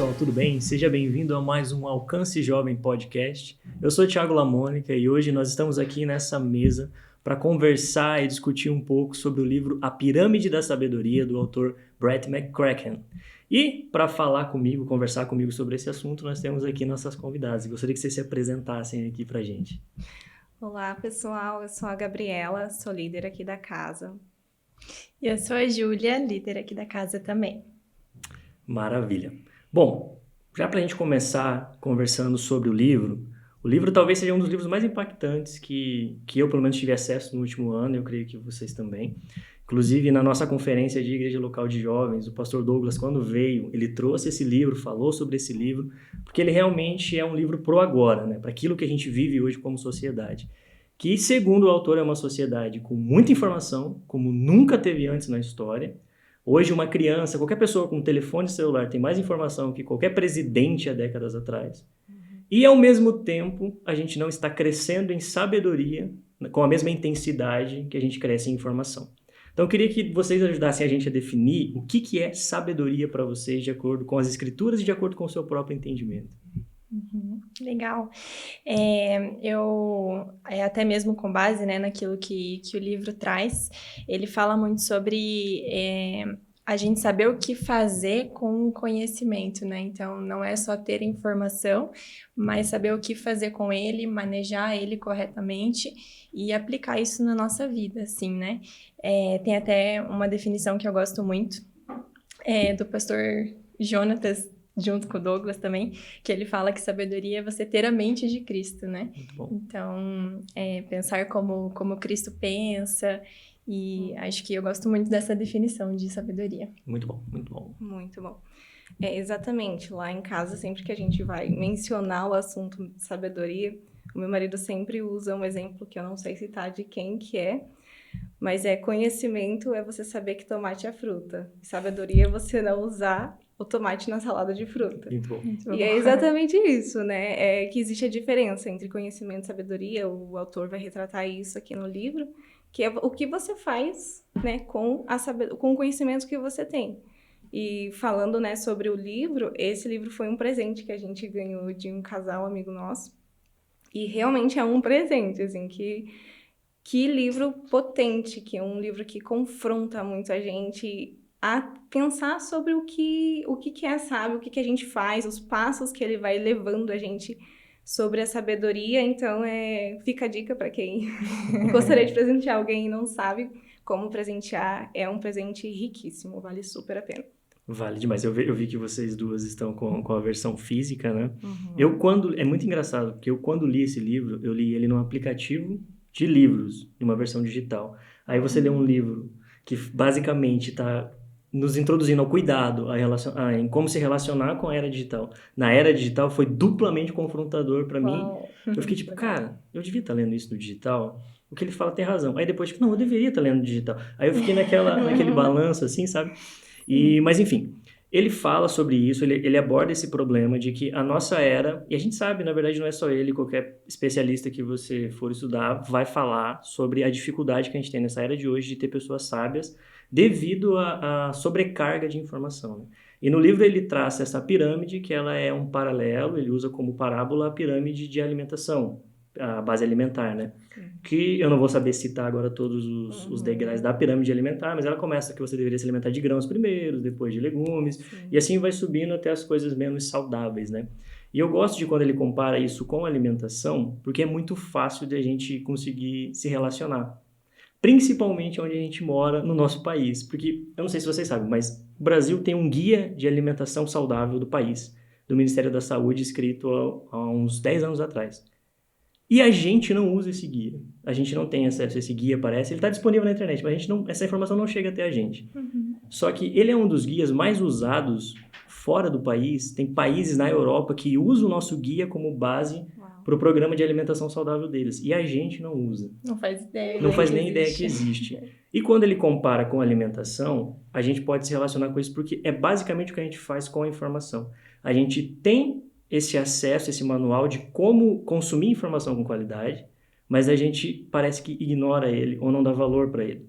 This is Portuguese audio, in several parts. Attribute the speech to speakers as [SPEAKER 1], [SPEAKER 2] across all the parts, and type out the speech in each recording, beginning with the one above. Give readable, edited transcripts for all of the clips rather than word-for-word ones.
[SPEAKER 1] pessoal, tudo bem? Seja bem-vindo a mais um Alcance Jovem Podcast. Eu sou o Thiago Lamônica e hoje nós estamos aqui nessa mesa para conversar e discutir um pouco sobre o livro A Pirâmide da Sabedoria, do autor Brett McCracken. E para falar comigo, conversar comigo sobre esse assunto, nós temos aqui nossas convidadas. Gostaria que vocês se apresentassem aqui para a gente.
[SPEAKER 2] Olá, pessoal. Eu sou a Gabriela, sou líder aqui da casa.
[SPEAKER 3] E eu sou a Júlia, líder aqui da casa também.
[SPEAKER 1] Maravilha. Bom, já para a gente começar conversando sobre o livro talvez seja um dos livros mais impactantes que eu, pelo menos, tive acesso no último ano, eu creio que vocês também. Inclusive, na nossa conferência de Igreja Local de Jovens, o pastor Douglas, quando veio, ele trouxe esse livro, falou sobre esse livro, porque ele realmente é um livro pro agora, né? Para aquilo que a gente vive hoje como sociedade. Que, segundo o autor, é uma sociedade com muita informação, como nunca teve antes na história. Hoje, uma criança, qualquer pessoa com um telefone celular tem mais informação que qualquer presidente há décadas atrás. E, ao mesmo tempo, a gente não está crescendo em sabedoria com a mesma intensidade que a gente cresce em informação. Então, eu queria que vocês ajudassem a gente a definir o que é sabedoria para vocês, de acordo com as escrituras e de acordo com o seu próprio entendimento.
[SPEAKER 3] Legal. Até mesmo com base, né, naquilo que o livro traz, ele fala muito sobre a gente saber o que fazer com o conhecimento, né? Então, não é só ter informação, mas saber o que fazer com ele, manejar ele corretamente e aplicar isso na nossa vida, assim, né? Tem até uma definição que eu gosto muito, do pastor Jonatas, junto com o Douglas também, que ele fala que sabedoria é você ter a mente de Cristo, né?
[SPEAKER 1] Muito bom.
[SPEAKER 3] Então, pensar como Cristo pensa, e acho que eu gosto muito dessa definição de sabedoria.
[SPEAKER 1] Muito bom, muito bom.
[SPEAKER 2] Muito bom. Exatamente. Lá em casa, sempre que a gente vai mencionar o assunto sabedoria, o meu marido sempre usa um exemplo que eu não sei citar de quem que é, mas conhecimento é você saber que tomate é fruta. Sabedoria é você não usar o tomate na salada de fruta.
[SPEAKER 1] Muito bom.
[SPEAKER 2] E é exatamente isso, né? Que existe a diferença entre conhecimento e sabedoria. O autor vai retratar isso aqui no livro, que é o que você faz, né, com o conhecimento que você tem. E falando, né, sobre o livro, esse livro foi um presente que a gente ganhou de um casal amigo nosso. E realmente é um presente, assim, que livro potente, que é um livro que confronta muito a gente a pensar sobre o que é sábio, o que a gente faz, os passos que ele vai levando a gente sobre a sabedoria. Então, fica a dica para quem gostaria de presentear alguém e não sabe como presentear. É um presente riquíssimo, vale super a pena.
[SPEAKER 1] Vale demais. Eu vi que vocês duas estão com a versão física, né?
[SPEAKER 2] Uhum.
[SPEAKER 1] É muito engraçado, porque eu quando li esse livro, eu li ele num aplicativo de livros, em uma versão digital. Aí você lê um livro que basicamente está nos introduzindo ao cuidado, em como se relacionar com a era digital. Na era digital foi duplamente confrontador para mim. Eu fiquei tipo, cara, eu devia estar lendo isso no digital. O que ele fala tem razão. Aí depois, tipo, não, eu deveria estar lendo no digital. Aí eu fiquei naquele balanço assim, sabe? Mas enfim, ele fala sobre isso, ele aborda esse problema de que a nossa era, e a gente sabe, na verdade não é só ele, qualquer especialista que você for estudar vai falar sobre a dificuldade que a gente tem nessa era de hoje de ter pessoas sábias devido à sobrecarga de informação, né? E no livro ele traça essa pirâmide, que ela é um paralelo, ele usa como parábola a pirâmide de alimentação, a base alimentar, né? Que eu não vou saber citar agora todos os degraus da pirâmide alimentar, mas ela começa que você deveria se alimentar de grãos primeiro, depois de legumes, e assim vai subindo até as coisas menos saudáveis, né? E eu gosto de quando ele compara isso com a alimentação, porque é muito fácil de a gente conseguir se relacionar. Principalmente onde a gente mora no nosso país, porque eu não sei se vocês sabem, mas o Brasil tem um guia de alimentação saudável do país, do Ministério da Saúde, escrito há uns 10 anos atrás. E a gente não usa esse guia. A gente não tem acesso a esse guia, parece. Ele está disponível na internet, mas essa informação não chega até a gente. Só que ele é um dos guias mais usados fora do país. Tem países na Europa que usam o nosso guia como base para o programa de alimentação saudável deles. E a gente não usa.
[SPEAKER 3] Não faz ideia.
[SPEAKER 1] Não faz nem ideia que existe. E quando ele compara com a alimentação, a gente pode se relacionar com isso porque é basicamente o que a gente faz com a informação. A gente tem esse acesso, esse manual de como consumir informação com qualidade, mas a gente parece que ignora ele ou não dá valor para ele.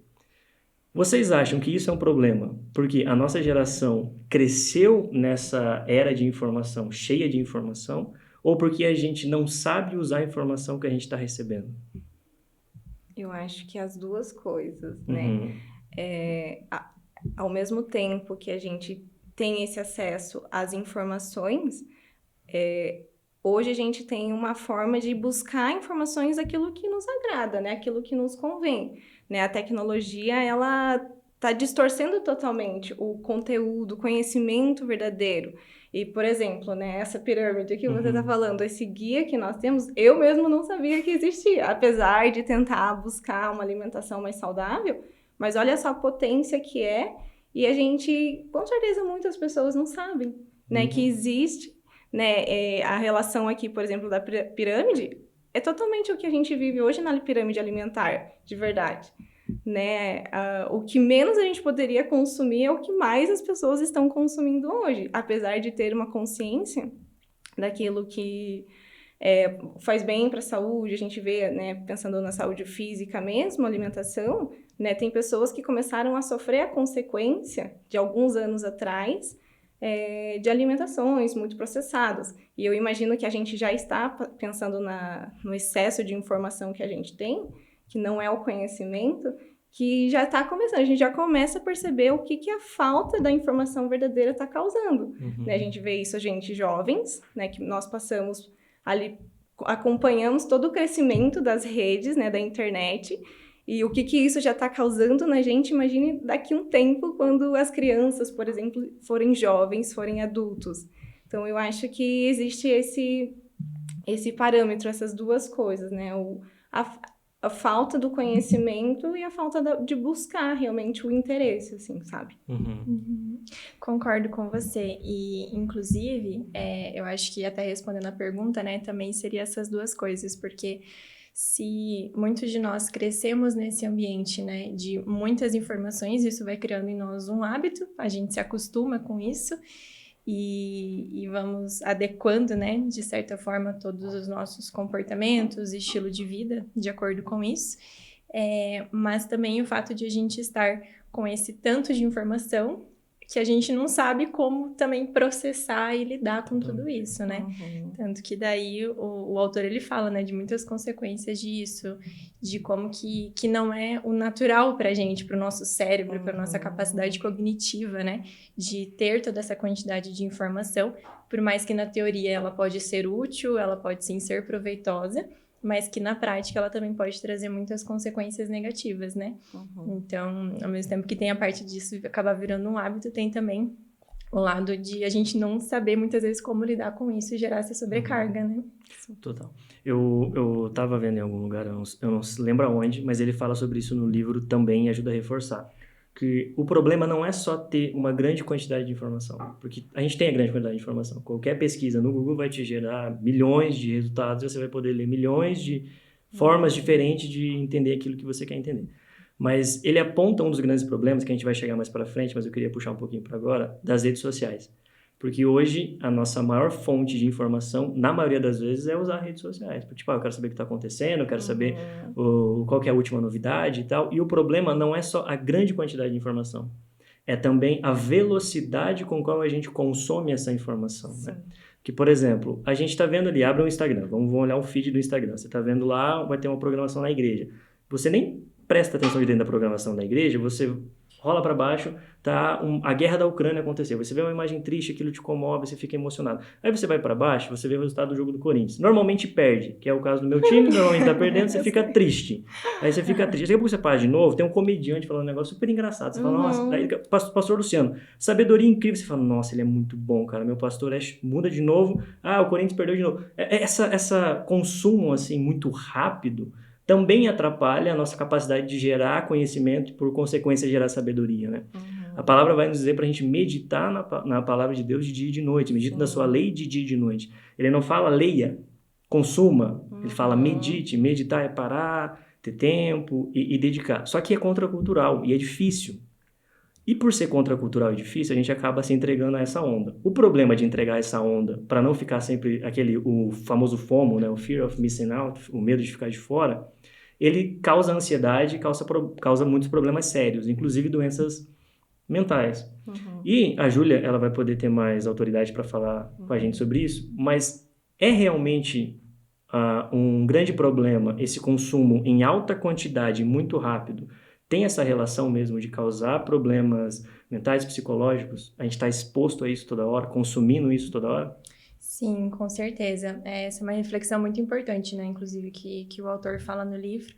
[SPEAKER 1] Vocês acham que isso é um problema? Porque a nossa geração cresceu nessa era de informação, cheia de informação, ou porque a gente não sabe usar a informação que a gente está recebendo?
[SPEAKER 2] Eu acho que as duas coisas, né?
[SPEAKER 1] Uhum.
[SPEAKER 2] Ao mesmo tempo que a gente tem esse acesso às informações, hoje a gente tem uma forma de buscar informações daquilo que nos agrada, né? Aquilo que nos convém, né? A tecnologia, ela está distorcendo totalmente o conteúdo, o conhecimento verdadeiro. E, por exemplo, né, essa pirâmide que você está falando, esse guia que nós temos, eu mesmo não sabia que existia, apesar de tentar buscar uma alimentação mais saudável, mas olha só a potência que é, e a gente, com certeza, muitas pessoas não sabem, né, que existe, né, a relação aqui, por exemplo, da pirâmide, é totalmente o que a gente vive hoje na pirâmide alimentar, de verdade. Né? O que menos a gente poderia consumir é o que mais as pessoas estão consumindo hoje, apesar de ter uma consciência daquilo que faz bem para a saúde. A gente vê, né, pensando na saúde física mesmo, alimentação, né, tem pessoas que começaram a sofrer a consequência de alguns anos atrás de alimentações muito processadas. E eu imagino que a gente já está pensando no excesso de informação que a gente tem, que não é o conhecimento, que já está começando. A gente já começa a perceber o que a falta da informação verdadeira está causando. Né? A gente vê isso, jovens, né, que nós passamos ali, acompanhamos todo o crescimento das redes, né, da internet, e o que isso já está causando na gente. Imagine daqui um tempo, quando as crianças, por exemplo, forem jovens, forem adultos. Então, eu acho que existe esse parâmetro, essas duas coisas, né? A falta do conhecimento e a falta de buscar realmente o interesse, assim, sabe?
[SPEAKER 3] Concordo com você. E, inclusive, eu acho que até respondendo a pergunta, né, também seria essas duas coisas, porque se muitos de nós crescemos nesse ambiente, né, de muitas informações, isso vai criando em nós um hábito, a gente se acostuma com isso, e vamos adequando, né, de certa forma, todos os nossos comportamentos, estilo de vida, de acordo com isso. Mas também o fato de a gente estar com esse tanto de informação que a gente não sabe como também processar e lidar com tudo isso, né? Tanto que daí o autor, ele fala, né, de muitas consequências disso, de como que não é o natural pra gente, pro nosso cérebro, pra nossa capacidade cognitiva, né, de ter toda essa quantidade de informação, por mais que na teoria ela pode ser útil, ela pode sim ser proveitosa, mas que na prática ela também pode trazer muitas consequências negativas, né? Então, ao mesmo tempo que tem a parte disso acabar virando um hábito, tem também o lado de a gente não saber muitas vezes como lidar com isso e gerar essa sobrecarga, né?
[SPEAKER 1] Total. Eu tava vendo em algum lugar, eu não lembro aonde, mas ele fala sobre isso no livro também e ajuda a reforçar. Que o problema não é só ter uma grande quantidade de informação, porque a gente tem a grande quantidade de informação. Qualquer pesquisa no Google vai te gerar milhões de resultados e você vai poder ler milhões de formas diferentes de entender aquilo que você quer entender. Mas ele aponta um dos grandes problemas, que a gente vai chegar mais para frente, mas eu queria puxar um pouquinho para agora, das redes sociais. Porque hoje a nossa maior fonte de informação, na maioria das vezes, é usar redes sociais. Tipo, eu quero saber o que está acontecendo, eu quero saber qual que é a última novidade e tal. E o problema não é só a grande quantidade de informação, é também a velocidade com qual a gente consome essa informação. Né? Que, por exemplo, a gente está vendo ali, abre um Instagram, vamos olhar o feed do Instagram. Você está vendo lá, vai ter uma programação na igreja. Você nem presta atenção dentro da programação da igreja, você rola para baixo, tá a guerra da Ucrânia aconteceu. Você vê uma imagem triste, aquilo te comove, você fica emocionado. Aí você vai para baixo, você vê o resultado do jogo do Corinthians. Normalmente perde, que é o caso do meu time, normalmente tá perdendo, você fica triste. Aí você fica triste. Daqui a pouco você para de novo, tem um comediante falando um negócio super engraçado. Você fala, nossa, daí, pastor Luciano, sabedoria incrível. Você fala, nossa, ele é muito bom, cara. Meu pastor muda de novo. Ah, o Corinthians perdeu de novo. Essa consumo, assim, muito rápido, também atrapalha a nossa capacidade de gerar conhecimento e, por consequência, gerar sabedoria, né? A palavra vai nos dizer para a gente meditar na palavra de Deus de dia e de noite. Medita na sua lei de dia e de noite. Ele não fala leia, consuma. Ele fala medite. Meditar é parar, ter tempo e dedicar. Só que é contracultural e é difícil. E por ser contracultural e difícil, a gente acaba se entregando a essa onda. O problema de entregar essa onda, para não ficar sempre o famoso FOMO, né, o Fear of Missing Out, o medo de ficar de fora, ele causa ansiedade, causa muitos problemas sérios, inclusive doenças mentais. E a Júlia, ela vai poder ter mais autoridade para falar com a gente sobre isso, mas é realmente um grande problema esse consumo em alta quantidade, muito rápido, tem essa relação mesmo de causar problemas mentais, psicológicos? A gente está exposto a isso toda hora, consumindo isso toda hora?
[SPEAKER 3] Sim, com certeza. Essa é uma reflexão muito importante, né? Inclusive, que o autor fala no livro.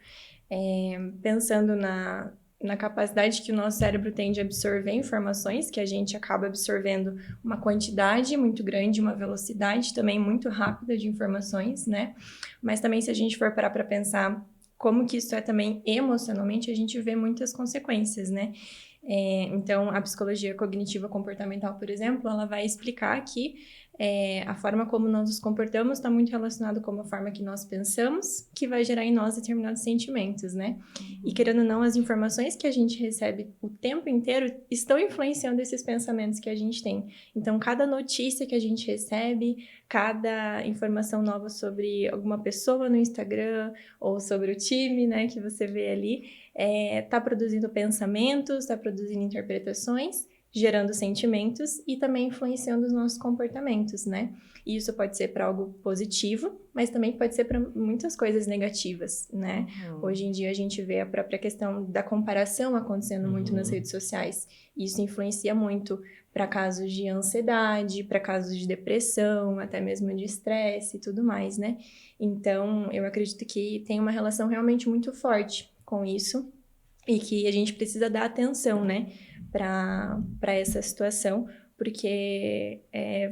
[SPEAKER 3] Pensando na capacidade que o nosso cérebro tem de absorver informações, que a gente acaba absorvendo uma quantidade muito grande, uma velocidade também muito rápida de informações, né? Mas também, se a gente for parar para pensar como que isso é também emocionalmente, a gente vê muitas consequências, né? Então, a psicologia cognitiva comportamental, por exemplo, ela vai explicar que a forma como nós nos comportamos está muito relacionado com a forma que nós pensamos, que vai gerar em nós determinados sentimentos, né? E querendo ou não, as informações que a gente recebe o tempo inteiro estão influenciando esses pensamentos que a gente tem. Então, cada notícia que a gente recebe, cada informação nova sobre alguma pessoa no Instagram ou sobre o time, né, que você vê ali, está produzindo pensamentos, está produzindo interpretações, gerando sentimentos e também influenciando os nossos comportamentos, né? E isso pode ser para algo positivo, mas também pode ser para muitas coisas negativas, né? Hoje em dia a gente vê a própria questão da comparação acontecendo muito nas redes sociais. Isso influencia muito para casos de ansiedade, para casos de depressão, até mesmo de estresse e tudo mais, né? Então, eu acredito que tem uma relação realmente muito forte com isso e que a gente precisa dar atenção, né, para essa situação, porque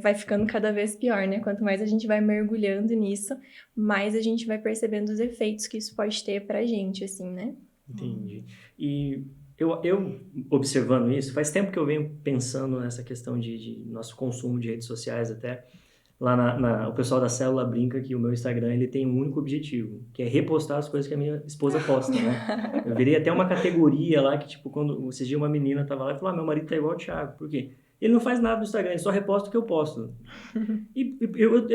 [SPEAKER 3] vai ficando cada vez pior, né? Quanto mais a gente vai mergulhando nisso, mais a gente vai percebendo os efeitos que isso pode ter pra gente, assim, né?
[SPEAKER 1] Entendi. E eu observando isso, faz tempo que eu venho pensando nessa questão de nosso consumo de redes sociais até. Lá o pessoal da Célula brinca que o meu Instagram ele tem um único objetivo, que é repostar as coisas que a minha esposa posta, né? Eu virei até uma categoria lá que, tipo, quando esses dias uma menina tava lá e falou, meu marido tá igual o Thiago. Por quê? Ele não faz nada no Instagram, ele só reposta o que eu posto.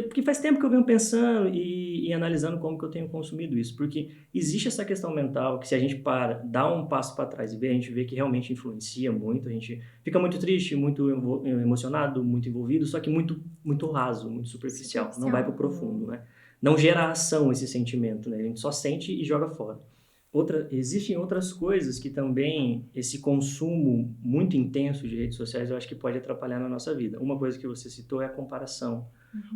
[SPEAKER 1] Porque faz tempo que eu venho pensando e analisando como que eu tenho consumido isso. Porque existe essa questão mental que se a gente dá um passo para trás e vê, a gente vê que realmente influencia muito. A gente fica muito triste, muito emocionado, muito envolvido, só que muito, muito raso, muito superficial. Não vai pro profundo, né? Não gera ação esse sentimento, né? A gente só sente e joga fora. Existem outras coisas que também esse consumo muito intenso de redes sociais eu acho que pode atrapalhar na nossa vida. Uma coisa que você citou é a comparação.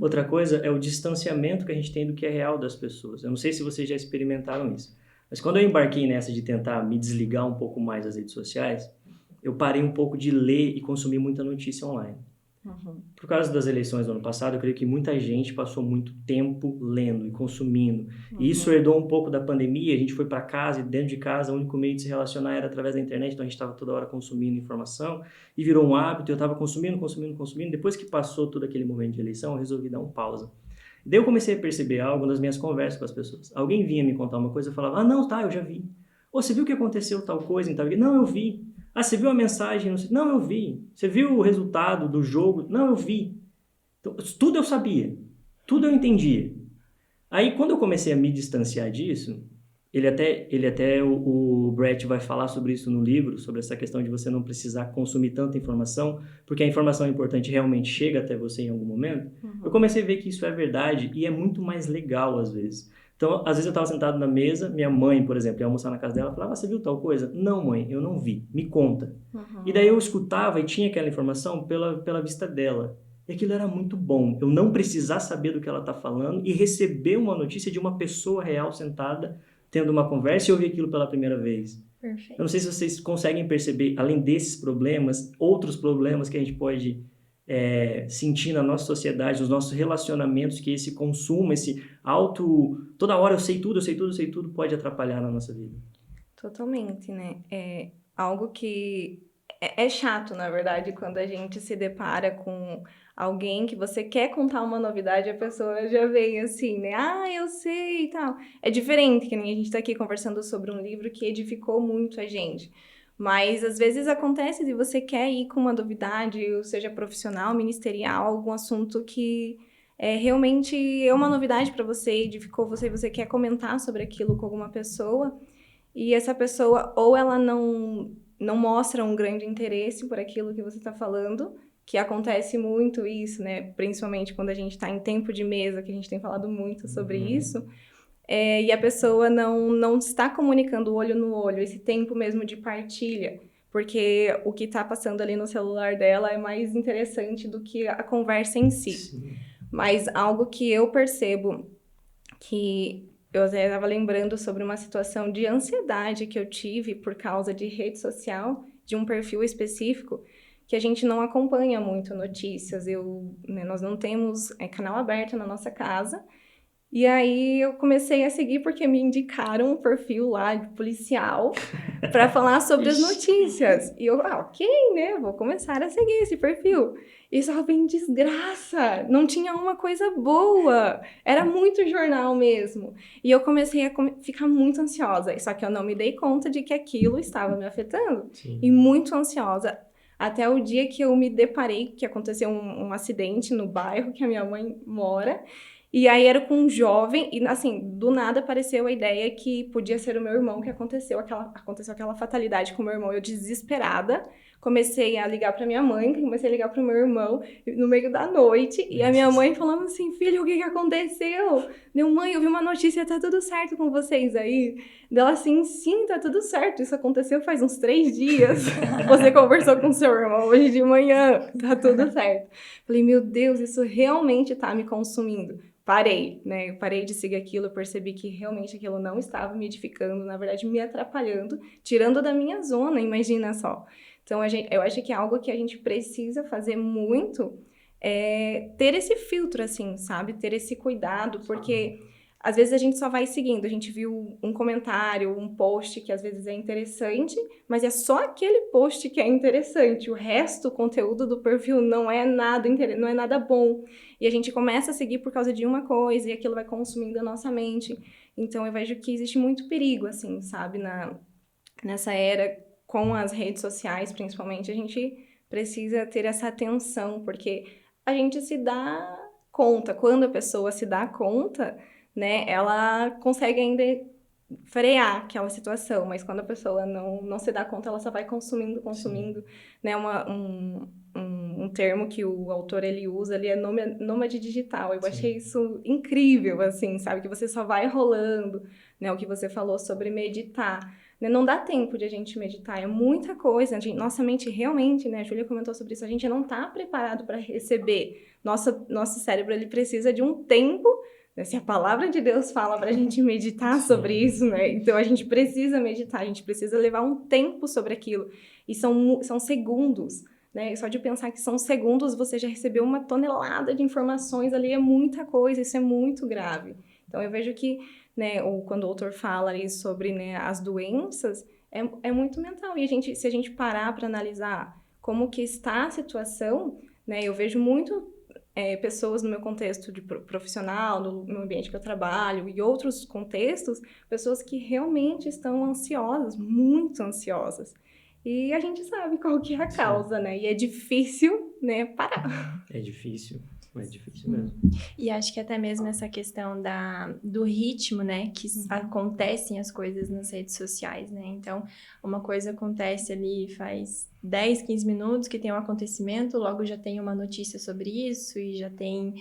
[SPEAKER 1] Outra coisa é o distanciamento que a gente tem do que é real das pessoas. Eu não sei se vocês já experimentaram isso, mas quando eu embarquei nessa de tentar me desligar um pouco mais das redes sociais, eu parei um pouco de ler e consumir muita notícia online. Por causa das eleições do ano passado, eu creio que muita gente passou muito tempo lendo e consumindo. E isso herdou um pouco da pandemia, a gente foi para casa e dentro de casa o único meio de se relacionar era através da internet, então a gente estava toda hora consumindo informação e virou um hábito, eu estava consumindo. Depois que passou todo aquele momento de eleição, eu resolvi dar uma pausa. Daí eu comecei a perceber algo nas minhas conversas com as pessoas. Alguém vinha me contar uma coisa, eu falava, não, tá, eu já vi. Ou você viu que aconteceu tal coisa em tal... Não, eu vi. Ah, você viu a mensagem? Não, eu vi. Você viu o resultado do jogo? Não, eu vi. Então, tudo eu sabia. Tudo eu entendia. Aí, quando eu comecei a me distanciar disso, o Brett vai falar sobre isso no livro, sobre essa questão de você não precisar consumir tanta informação, porque a informação importante realmente chega até você em algum momento. Eu comecei a ver que isso é verdade e é muito mais legal às vezes. Então, às vezes eu estava sentado na mesa, minha mãe, por exemplo, ia almoçar na casa dela, falava, você viu tal coisa? Não, mãe, eu não vi, me conta. E daí eu escutava e tinha aquela informação pela vista dela. E aquilo era muito bom, eu não precisar saber do que ela está falando e receber uma notícia de uma pessoa real sentada, tendo uma conversa e ouvir aquilo pela primeira vez.
[SPEAKER 3] Perfeito.
[SPEAKER 1] Eu não sei se vocês conseguem perceber, além desses problemas, outros problemas que a gente pode sentir na nossa sociedade, nos nossos relacionamentos, que esse consumo, toda hora eu sei tudo, pode atrapalhar na nossa vida.
[SPEAKER 2] Totalmente, né? É algo que é chato, na verdade, quando a gente se depara com alguém que você quer contar uma novidade, a pessoa já vem assim, né? Ah, eu sei e tal. É diferente, que nem a gente tá aqui conversando sobre um livro que edificou muito a gente. Mas, às vezes, acontece de você quer ir com uma novidade, ou seja profissional, ministerial, algum assunto que realmente é uma novidade para você, edificou você, você quer comentar sobre aquilo com alguma pessoa, e essa pessoa, ou ela não mostra um grande interesse por aquilo que você está falando, que acontece muito isso, né? Principalmente quando a gente está em tempo de mesa, que a gente tem falado muito sobre isso, e a pessoa não está comunicando olho no olho, esse tempo mesmo de partilha, porque o que está passando ali no celular dela é mais interessante do que a conversa em si.
[SPEAKER 1] Sim.
[SPEAKER 2] Mas algo que eu percebo, que eu estava lembrando sobre uma situação de ansiedade que eu tive por causa de rede social, de um perfil específico, que a gente não acompanha muito notícias. Nós não temos canal aberto na nossa casa. E aí eu comecei a seguir porque me indicaram um perfil lá de policial para falar sobre as notícias. E eu, ok, né? Vou começar a seguir esse perfil. E só vem desgraça. Não tinha uma coisa boa. Era muito jornal mesmo. E eu comecei a ficar muito ansiosa. Só que eu não me dei conta de que aquilo estava me afetando.
[SPEAKER 1] Sim.
[SPEAKER 2] E muito ansiosa. Até o dia que eu me deparei, que aconteceu um acidente no bairro que a minha mãe mora. E aí era com um jovem, e assim, do nada apareceu a ideia que podia ser o meu irmão, que aconteceu aquela fatalidade com o meu irmão. Eu desesperada, comecei a ligar pra minha mãe, comecei a ligar pro meu irmão no meio da noite, e a minha mãe falando assim, filho, o que aconteceu? Deu, mãe, eu vi uma notícia, tá tudo certo com vocês aí? Dela assim, sim, tá tudo certo, isso aconteceu faz uns 3 dias, você conversou com seu irmão hoje de manhã, tá tudo certo. Falei, meu Deus, isso realmente tá me consumindo. Parei, né? Eu parei de seguir aquilo, eu percebi que realmente aquilo não estava me edificando, na verdade me atrapalhando, tirando da minha zona, imagina só. Então, eu acho que é algo que a gente precisa fazer muito, ter esse filtro, assim, sabe? Ter esse cuidado, porque às vezes a gente só vai seguindo, a gente viu um comentário, um post que às vezes é interessante, mas é só aquele post que é interessante, o resto, o conteúdo do perfil não é nada bom. E a gente começa a seguir por causa de uma coisa, e aquilo vai consumindo a nossa mente. Então, eu vejo que existe muito perigo, assim, sabe? Nessa era, com as redes sociais, principalmente, a gente precisa ter essa atenção, porque a gente se dá conta. Quando a pessoa se dá conta, né, ela consegue ainda frear aquela situação, mas quando a pessoa não se dá conta, ela só vai consumindo, né, um termo que o autor ele usa ali é nômade digital. Eu achei isso incrível, assim, sabe, que você só vai rolando, né, o que você falou sobre meditar, né, não dá tempo de a gente meditar, é muita coisa, nossa mente realmente, né, a Júlia comentou sobre isso, a gente não está preparado para receber, nosso cérebro ele precisa de um tempo. Se a palavra de Deus fala para a gente meditar sobre isso, né? Então a gente precisa meditar, a gente precisa levar um tempo sobre aquilo. E são segundos, né? E só de pensar que são segundos, você já recebeu uma tonelada de informações ali, é muita coisa, isso é muito grave. Então eu vejo que, né, quando o autor fala ali sobre, né, as doenças, é muito mental. E se a gente parar para analisar como que está a situação, né, eu vejo muito pessoas no meu contexto de profissional, no ambiente que eu trabalho e outros contextos, pessoas que realmente estão ansiosas, muito ansiosas. E a gente sabe qual que é a causa, né? E é difícil, né, parar.
[SPEAKER 1] É difícil mesmo.
[SPEAKER 3] E acho que até mesmo essa questão do ritmo, né, que acontecem as coisas nas redes sociais, né? Então, uma coisa acontece ali faz 10, 15 minutos que tem um acontecimento, logo já tem uma notícia sobre isso e já tem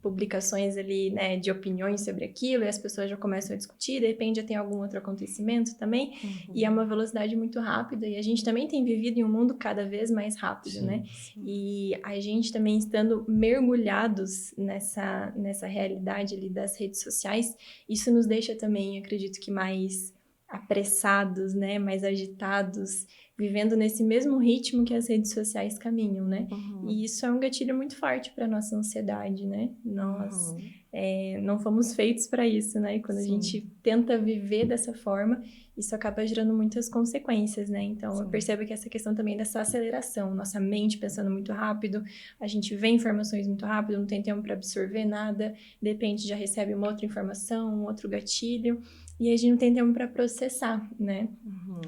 [SPEAKER 3] publicações ali, né, de opiniões sobre aquilo e as pessoas já começam a discutir, de repente já tem algum outro acontecimento também, e é uma velocidade muito rápida e a gente também tem vivido em um mundo cada vez mais rápido, né? E a gente também estando mergulhados nessa realidade ali das redes sociais, isso nos deixa também, acredito que mais apressados, né, mais agitados, vivendo nesse mesmo ritmo que as redes sociais caminham, né? E isso é um gatilho muito forte para nossa ansiedade, né? Nós não fomos feitos para isso, né? E quando a gente tenta viver dessa forma, isso acaba gerando muitas consequências, né? Então, eu percebo que essa questão também dessa aceleração, nossa mente pensando muito rápido, a gente vê informações muito rápido, não tem tempo para absorver nada, de repente já recebe uma outra informação, um outro gatilho, e a gente não tem tempo para processar, né?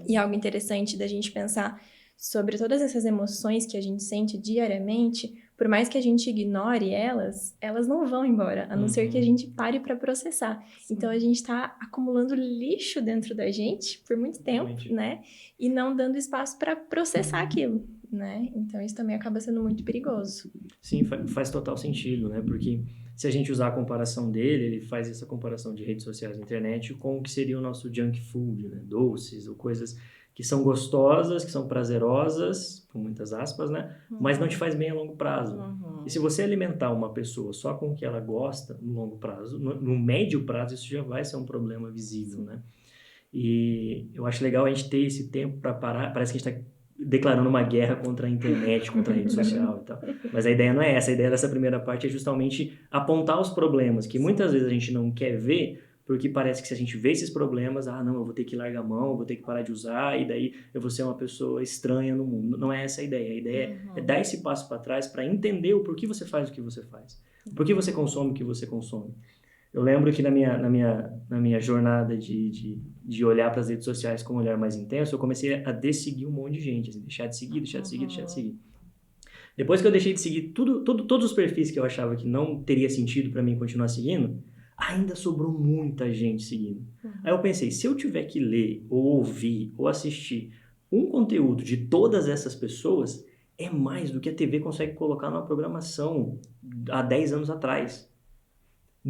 [SPEAKER 3] E algo interessante da gente pensar sobre todas essas emoções que a gente sente diariamente, por mais que a gente ignore elas não vão embora, a não ser que a gente pare para processar.
[SPEAKER 2] Sim.
[SPEAKER 3] Então a gente está acumulando lixo dentro da gente por muito tempo,
[SPEAKER 1] Realmente.
[SPEAKER 3] né? E não dando espaço para processar aquilo, né? Então isso também acaba sendo muito perigoso.
[SPEAKER 1] Sim, faz total sentido, né? Porque se a gente usar a comparação dele, ele faz essa comparação de redes sociais e internet com o que seria o nosso junk food, né? Doces ou coisas que são gostosas, que são prazerosas, com muitas aspas, né? Mas não te faz bem a longo prazo. E se você alimentar uma pessoa só com o que ela gosta no longo prazo, no médio prazo, isso já vai ser um problema visível, né? E eu acho legal a gente ter esse tempo para parar. Parece que a gente está declarando uma guerra contra a internet, contra a rede social e tal. Mas a ideia não é essa. A ideia dessa primeira parte é justamente apontar os problemas que muitas vezes a gente não quer ver, porque parece que se a gente vê esses problemas, não, eu vou ter que largar a mão, eu vou ter que parar de usar, e daí eu vou ser uma pessoa estranha no mundo. Não é essa a ideia. A ideia é dar esse passo para trás para entender o porquê você faz o que você faz. Por que você consome o que você consome. Eu lembro que na minha jornada de olhar para as redes sociais com um olhar mais intenso, eu comecei a desseguir um monte de gente, assim, deixar de seguir. Depois que eu deixei de seguir todos os perfis que eu achava que não teria sentido para mim continuar seguindo, ainda sobrou muita gente seguindo. Aí eu pensei, se eu tiver que ler, ou ouvir, ou assistir um conteúdo de todas essas pessoas, é mais do que a TV consegue colocar numa programação há 10 anos atrás.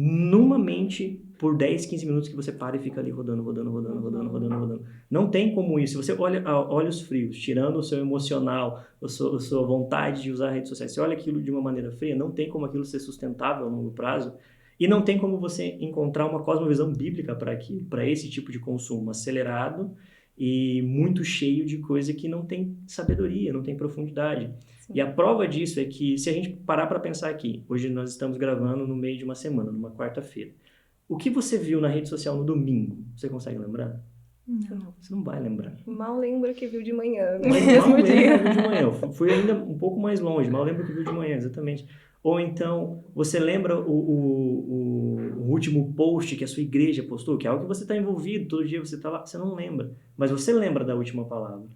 [SPEAKER 1] Numa mente por 10, 15 minutos que você para e fica ali rodando. Não tem como isso. Se você olha olhos frios, tirando o seu emocional, a sua vontade de usar redes sociais, você olha aquilo de uma maneira fria, não tem como aquilo ser sustentável a longo prazo e não tem como você encontrar uma cosmovisão bíblica para aquilo, para esse tipo de consumo acelerado e muito cheio de coisa que não tem sabedoria, não tem profundidade. Sim. E a prova disso é que, se a gente parar para pensar aqui, hoje nós estamos gravando no meio de uma semana, numa quarta-feira. O que você viu na rede social no domingo? Você consegue lembrar?
[SPEAKER 2] Não.
[SPEAKER 1] Você não vai lembrar.
[SPEAKER 2] Mal lembro que viu de manhã.
[SPEAKER 1] Mal lembro que viu de manhã. Eu fui ainda um pouco mais longe. Mal lembro que viu de manhã, exatamente. Ou então, você lembra o último post que a sua igreja postou, que é algo que você está envolvido, todo dia você está lá, você não lembra. Mas você lembra da última palavra.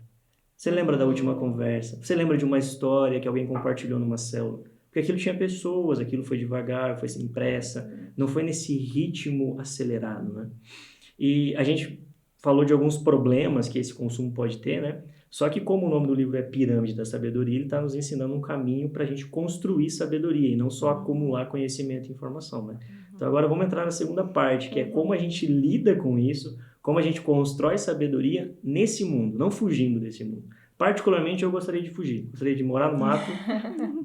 [SPEAKER 1] Você lembra da última conversa. Você lembra de uma história que alguém compartilhou numa célula. Porque aquilo tinha pessoas, aquilo foi devagar, foi sem pressa, não foi nesse ritmo acelerado, né? E a gente falou de alguns problemas que esse consumo pode ter, né? Só que como o nome do livro é Pirâmide da Sabedoria, ele está nos ensinando um caminho para a gente construir sabedoria e não só acumular conhecimento e informação, né? Então agora vamos entrar na segunda parte, que é como a gente lida com isso, como a gente constrói sabedoria nesse mundo, não fugindo desse mundo. Particularmente eu gostaria de fugir, gostaria de morar no mato,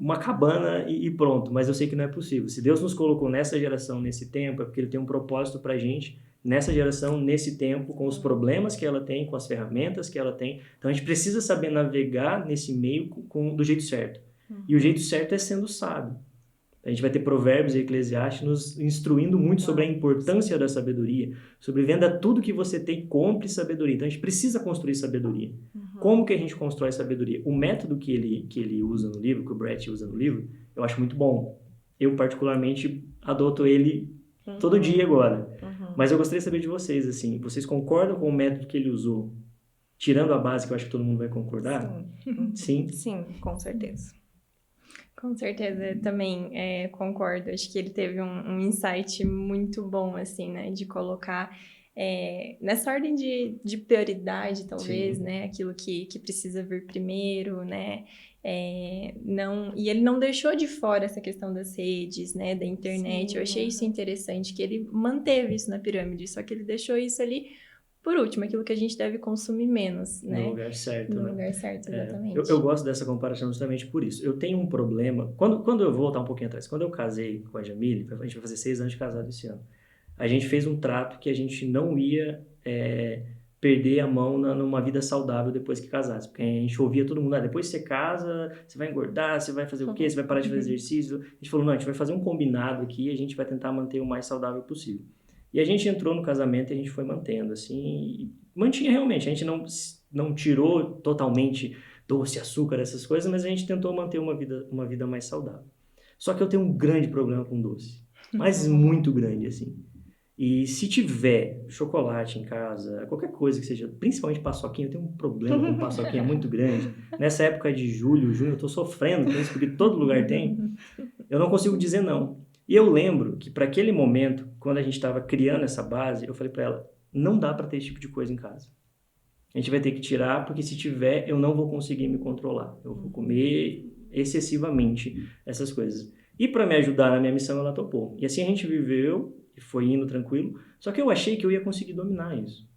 [SPEAKER 1] uma cabana e pronto, mas eu sei que não é possível. Se Deus nos colocou nessa geração, nesse tempo, é porque Ele tem um propósito para a gente, nessa geração, nesse tempo, com os problemas que ela tem, com as ferramentas que ela tem. Então a gente precisa saber navegar nesse meio do jeito certo. E o jeito certo é sendo sábio. A gente vai ter Provérbios e Eclesiastes nos instruindo muito sobre a importância da sabedoria, sobre venda tudo que você tem, compre sabedoria. Então a gente precisa construir sabedoria. Como que a gente constrói sabedoria? O método que ele usa no livro, que o Brett usa no livro, eu acho muito bom. Eu particularmente adoto ele todo dia agora. Mas eu gostaria de saber de vocês, assim, vocês concordam com o método que ele usou? Tirando a base, que eu acho que todo mundo vai concordar? Sim?
[SPEAKER 2] Sim, com certeza.
[SPEAKER 3] Com certeza, eu também concordo. Acho que ele teve um insight muito bom, assim, né? De colocar nessa ordem de prioridade, talvez,
[SPEAKER 1] Sim.
[SPEAKER 3] né? Aquilo que precisa vir primeiro, né? E ele não deixou de fora essa questão das redes, né? Da internet.
[SPEAKER 2] Sim,
[SPEAKER 3] Eu achei isso interessante, que ele manteve isso na pirâmide, só que ele deixou isso ali por último, aquilo que a gente deve consumir menos, né?
[SPEAKER 1] No lugar certo,
[SPEAKER 3] No
[SPEAKER 1] né?
[SPEAKER 3] lugar certo, exatamente.
[SPEAKER 1] Eu gosto dessa comparação justamente por isso. Eu tenho um problema... Quando eu vou voltar um pouquinho atrás, quando eu casei com a Jamile, a gente vai fazer 6 anos de casado esse ano, a gente fez um trato que a gente não ia perder a mão numa vida saudável depois que casasse. Porque a gente ouvia todo mundo, depois você casa, você vai engordar, você vai fazer o quê? Você vai parar de fazer exercício? A gente falou, não, a gente vai fazer um combinado aqui e a gente vai tentar manter o mais saudável possível. E a gente entrou no casamento e a gente foi mantendo, assim, e mantinha realmente. A gente não tirou totalmente doce, açúcar, essas coisas, mas a gente tentou manter uma vida mais saudável. Só que eu tenho um grande problema com doce, mas muito grande, assim. E se tiver chocolate em casa, qualquer coisa que seja, principalmente paçoquinha, eu tenho um problema com paçoquinha muito grande. Nessa época de julho, junho, eu tô sofrendo com isso, porque todo lugar tem. Eu não consigo dizer não. E eu lembro que para aquele momento, quando a gente estava criando essa base, eu falei para ela, não dá para ter esse tipo de coisa em casa. A gente vai ter que tirar, porque se tiver, eu não vou conseguir me controlar. Eu vou comer excessivamente essas coisas. E para me ajudar na minha missão, ela topou. E assim a gente viveu, e foi indo tranquilo, só que eu achei que eu ia conseguir dominar isso.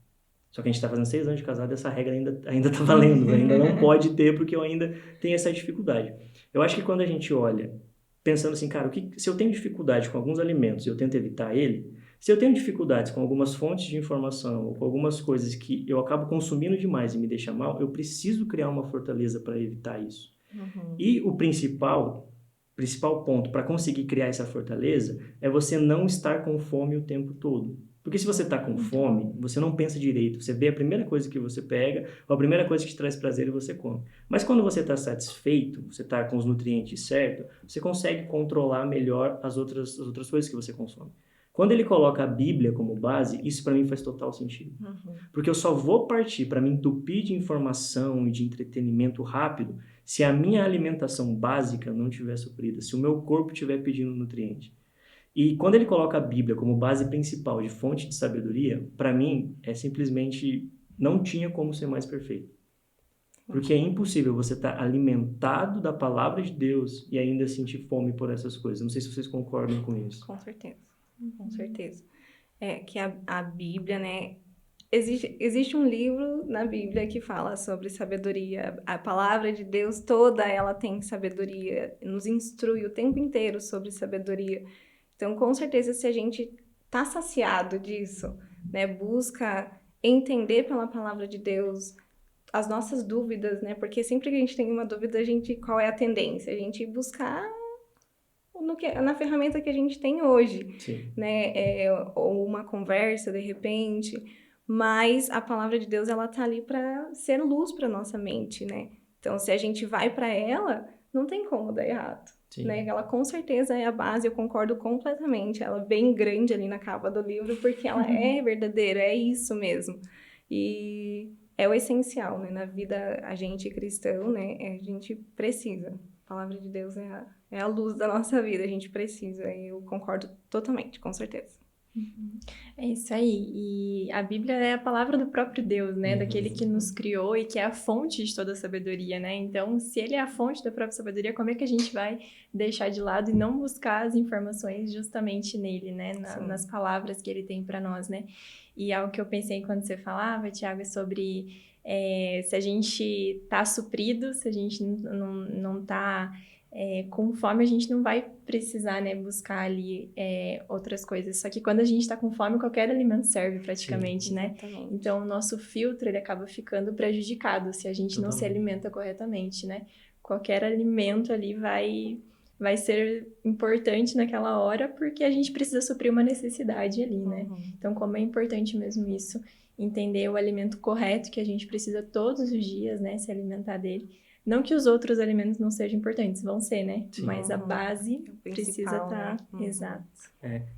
[SPEAKER 1] Só que a gente está fazendo 6 anos de casado e essa regra ainda tá valendo, ainda não pode ter, porque eu ainda tenho essa dificuldade. Eu acho que quando a gente olha, pensando assim, cara, se eu tenho dificuldade com alguns alimentos e eu tento evitar ele, se eu tenho dificuldades com algumas fontes de informação, ou com algumas coisas que eu acabo consumindo demais e me deixa mal, eu preciso criar uma fortaleza para evitar isso. E o principal ponto para conseguir criar essa fortaleza é você não estar com fome o tempo todo. Porque se você está com fome, você não pensa direito. Você vê a primeira coisa que você pega, ou a primeira coisa que te traz prazer e você come. Mas quando você está satisfeito, você está com os nutrientes certos, você consegue controlar melhor as outras coisas que você consome. Quando ele coloca a Bíblia como base, isso para mim faz total sentido. Porque eu só vou partir para me entupir de informação e de entretenimento rápido se a minha alimentação básica não estiver suprida, se o meu corpo estiver pedindo nutriente. E quando ele coloca a Bíblia como base principal de fonte de sabedoria, para mim é simplesmente não tinha como ser mais perfeito. Porque é impossível você estar alimentado da palavra de Deus e ainda sentir fome por essas coisas. Não sei se vocês concordam com isso.
[SPEAKER 2] Com certeza, com certeza. É que a Bíblia, né? Existe um livro na Bíblia que fala sobre sabedoria. A palavra de Deus toda ela tem sabedoria, nos instrui o tempo inteiro sobre sabedoria. Então, com certeza, se a gente está saciado disso, né, busca entender pela palavra de Deus as nossas dúvidas, né, porque sempre que a gente tem uma dúvida, qual é a tendência? A gente buscar na ferramenta que a gente tem hoje,
[SPEAKER 1] Sim.
[SPEAKER 2] né, ou uma conversa, de repente, mas a palavra de Deus, ela tá ali para ser luz para nossa mente, né? Então, se a gente vai para ela, não tem como dar errado. Né? Ela com certeza é a base, eu concordo completamente. Ela é bem grande ali na capa do livro, porque ela é verdadeira, é isso mesmo. E é o essencial, né? Na vida, a gente cristão, né? A gente precisa. A palavra de Deus é a luz da nossa vida, a gente precisa. E eu concordo totalmente, com certeza.
[SPEAKER 3] É isso aí. E a Bíblia é a palavra do próprio Deus, né? Daquele que nos criou e que é a fonte de toda a sabedoria, né? Então, se ele é a fonte da própria sabedoria, como é que a gente vai deixar de lado e não buscar as informações justamente nele, né? Nas palavras que ele tem para nós, né? E algo que eu pensei quando você falava, Tiago, é sobre se a gente tá suprido, se a gente não tá... com fome a gente não vai precisar, né, buscar ali outras coisas. Só que quando a gente tá com fome, qualquer alimento serve praticamente,
[SPEAKER 2] Sim,
[SPEAKER 3] né?
[SPEAKER 2] exatamente.
[SPEAKER 3] Então, o nosso filtro, ele acaba ficando prejudicado se a gente não se alimenta corretamente, né? Qualquer alimento ali vai ser importante naquela hora porque a gente precisa suprir uma necessidade ali, né? Então, como é importante mesmo isso, entender o alimento correto que a gente precisa todos os dias, né, se alimentar dele. Não que os outros alimentos não sejam importantes, vão ser, né?
[SPEAKER 1] Sim.
[SPEAKER 3] Mas a base precisa estar...
[SPEAKER 2] Né?
[SPEAKER 3] Exato.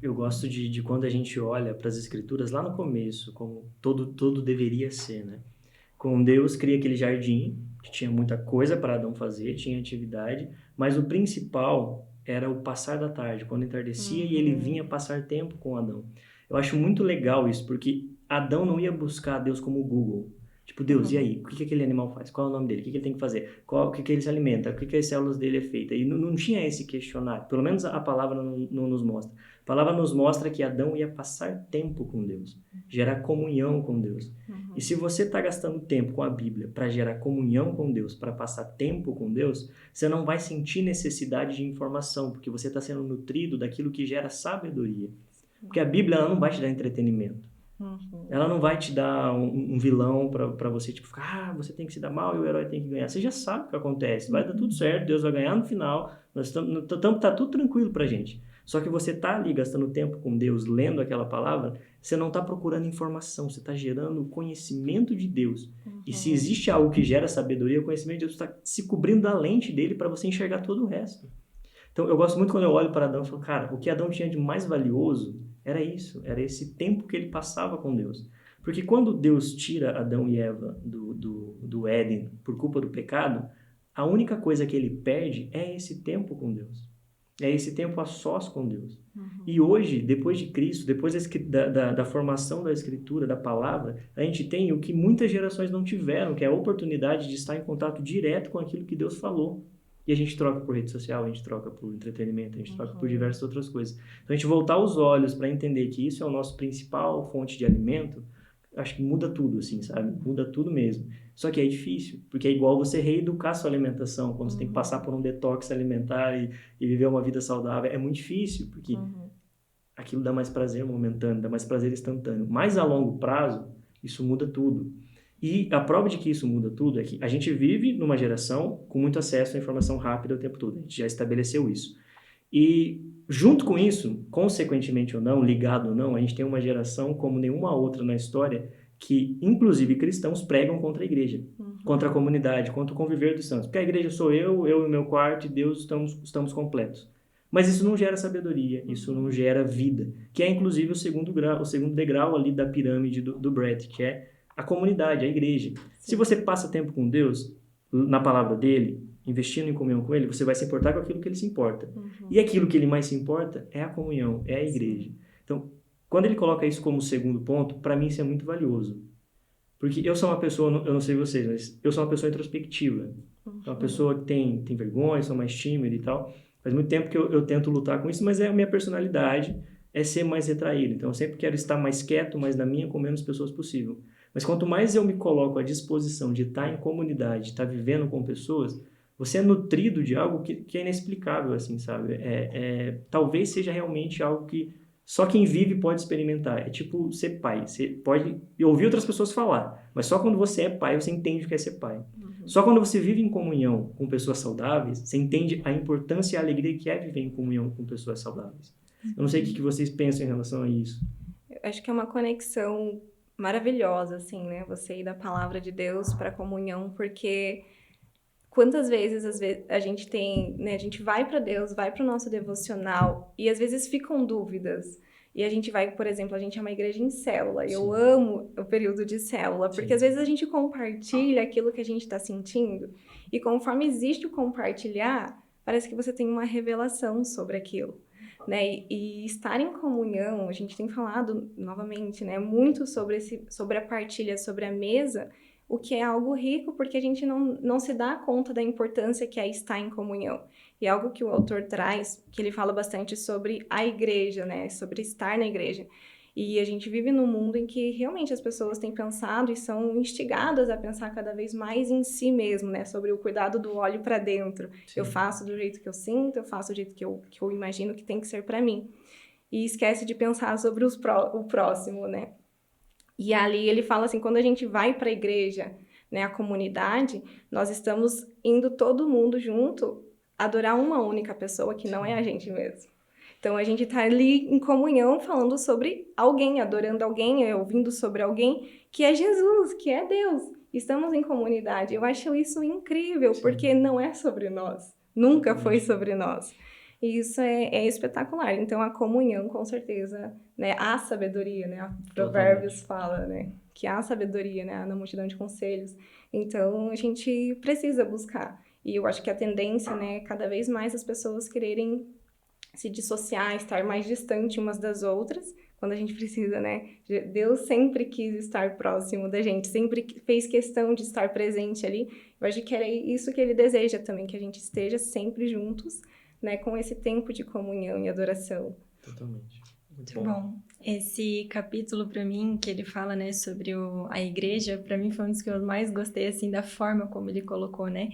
[SPEAKER 1] Eu gosto de quando a gente olha para as escrituras lá no começo, como tudo deveria ser, né? Com Deus cria aquele jardim, que tinha muita coisa para Adão fazer, tinha atividade, mas o principal era o passar da tarde, quando entardecia e ele vinha passar tempo com Adão. Eu acho muito legal isso, porque Adão não ia buscar Deus como o Google. Tipo, Deus, e aí? O que aquele animal faz? Qual é o nome dele? O que ele tem que fazer? O que ele se alimenta? O que as células dele é feita? E não tinha esse questionário. Pelo menos a palavra não nos mostra. A palavra nos mostra que Adão ia passar tempo com Deus. Gerar comunhão com Deus. E se você está gastando tempo com a Bíblia para gerar comunhão com Deus, para passar tempo com Deus, você não vai sentir necessidade de informação, porque você está sendo nutrido daquilo que gera sabedoria. Porque a Bíblia ela não vai te dar entretenimento. Ela não vai te dar um vilão pra você, tipo, ficar, você tem que se dar mal e o herói tem que ganhar. Você já sabe o que acontece, vai dar tudo certo, Deus vai ganhar no final, tá tudo tranquilo pra gente. Só que você tá ali gastando tempo com Deus, lendo aquela palavra, você não tá procurando informação, você tá gerando conhecimento de Deus. E se existe algo que gera sabedoria, o conhecimento de Deus está se cobrindo da lente dele para você enxergar todo o resto. Então, eu gosto muito quando eu olho para Adão e falo, cara, o que Adão tinha de mais valioso Era isso, era esse tempo que ele passava com Deus. Porque quando Deus tira Adão e Eva do Éden por culpa do pecado, a única coisa que ele perde é esse tempo com Deus. É esse tempo a sós com Deus. E hoje, depois de Cristo, depois da formação da Escritura, da palavra, a gente tem o que muitas gerações não tiveram, que é a oportunidade de estar em contato direto com aquilo que Deus falou. E a gente troca por rede social, a gente troca por entretenimento, a gente troca por diversas outras coisas. Então, a gente voltar os olhos para entender que isso é o nosso principal fonte de alimento, acho que muda tudo, assim, sabe? Muda tudo mesmo. Só que é difícil, porque é igual você reeducar sua alimentação, quando você tem que passar por um detox alimentar e viver uma vida saudável. É muito difícil, porque aquilo dá mais prazer momentâneo, dá mais prazer instantâneo. Mas a longo prazo, isso muda tudo. E a prova de que isso muda tudo é que a gente vive numa geração com muito acesso à informação rápida o tempo todo. A gente já estabeleceu isso. E junto com isso, consequentemente ou não, ligado ou não, a gente tem uma geração como nenhuma outra na história que, inclusive cristãos, pregam contra a igreja, contra a comunidade, contra o conviver dos santos. Porque a igreja sou eu e meu quarto, e Deus estamos completos. Mas isso não gera sabedoria, isso não gera vida, que é inclusive o segundo degrau ali da pirâmide do Brett, que é a comunidade, a igreja. Sim. Se você passa tempo com Deus, na palavra dele, investindo em comunhão com ele, você vai se importar com aquilo que ele se importa. E aquilo que ele mais se importa é a comunhão, é a igreja. Então, quando ele coloca isso como segundo ponto, para mim isso é muito valioso. Porque eu sou uma pessoa, eu não sei vocês, mas eu sou uma pessoa introspectiva. Uma pessoa que tem vergonha, sou mais tímida e tal. Faz muito tempo que eu tento lutar com isso, mas é a minha personalidade, é ser mais retraído. Então, eu sempre quero estar mais quieto, mais na minha, com menos pessoas possível. Mas quanto mais eu me coloco à disposição de estar em comunidade, de estar vivendo com pessoas, você é nutrido de algo que é inexplicável, assim, sabe? Talvez seja realmente algo que só quem vive pode experimentar. É tipo ser pai. Você pode ouvir outras pessoas falar, mas só quando você é pai, você entende o que é ser pai. Só quando você vive em comunhão com pessoas saudáveis, você entende a importância e a alegria que é viver em comunhão com pessoas saudáveis. Eu não sei o que vocês pensam em relação a isso.
[SPEAKER 2] Eu acho que é uma conexão maravilhosa, assim, né? Você ir da palavra de Deus para a comunhão, porque quantas vezes, às vezes a gente tem, né? A gente vai para Deus, vai para o nosso devocional e às vezes ficam dúvidas. E a gente vai, por exemplo, a gente é uma igreja em célula. Sim. Eu amo o período de célula, porque Sim. às vezes a gente compartilha aquilo que a gente está sentindo e conforme existe o compartilhar, parece que você tem uma revelação sobre aquilo. Né? E estar em comunhão, a gente tem falado novamente, né, muito sobre a partilha, sobre a mesa, o que é algo rico, porque a gente não se dá conta da importância que é estar em comunhão. E é algo que o autor traz, que ele fala bastante sobre a igreja, né, sobre estar na igreja. E a gente vive num mundo em que realmente as pessoas têm pensado e são instigadas a pensar cada vez mais em si mesmo, né? Sobre o cuidado do olho para dentro. Sim. Eu faço do jeito que eu sinto, eu faço do jeito que eu imagino que tem que ser para mim. E esquece de pensar sobre o próximo, né? E ali ele fala assim, quando a gente vai para a igreja, né, a comunidade, nós estamos indo todo mundo junto adorar uma única pessoa que não é a gente mesmo. Então, a gente está ali em comunhão falando sobre alguém, adorando alguém, ouvindo sobre alguém, que é Jesus, que é Deus. Estamos em comunidade. Eu acho isso incrível, Sim. porque não é sobre nós. Nunca foi sobre nós. E isso é espetacular. Então, a comunhão, com certeza, né? A sabedoria, né? A Provérbios fala, né? Que há sabedoria, né? Na multidão de conselhos. Então, a gente precisa buscar. E eu acho que a tendência, né? Cada vez mais as pessoas quererem se dissociar, estar mais distante umas das outras, quando a gente precisa, né? Deus sempre quis estar próximo da gente, sempre fez questão de estar presente ali. Eu acho que é isso que ele deseja também, que a gente esteja sempre juntos, né? Com esse tempo de comunhão e adoração.
[SPEAKER 1] Totalmente.
[SPEAKER 3] Muito bom. Esse capítulo, para mim, que ele fala, né, sobre a igreja, para mim foi um dos que eu mais gostei, assim, da forma como ele colocou, né?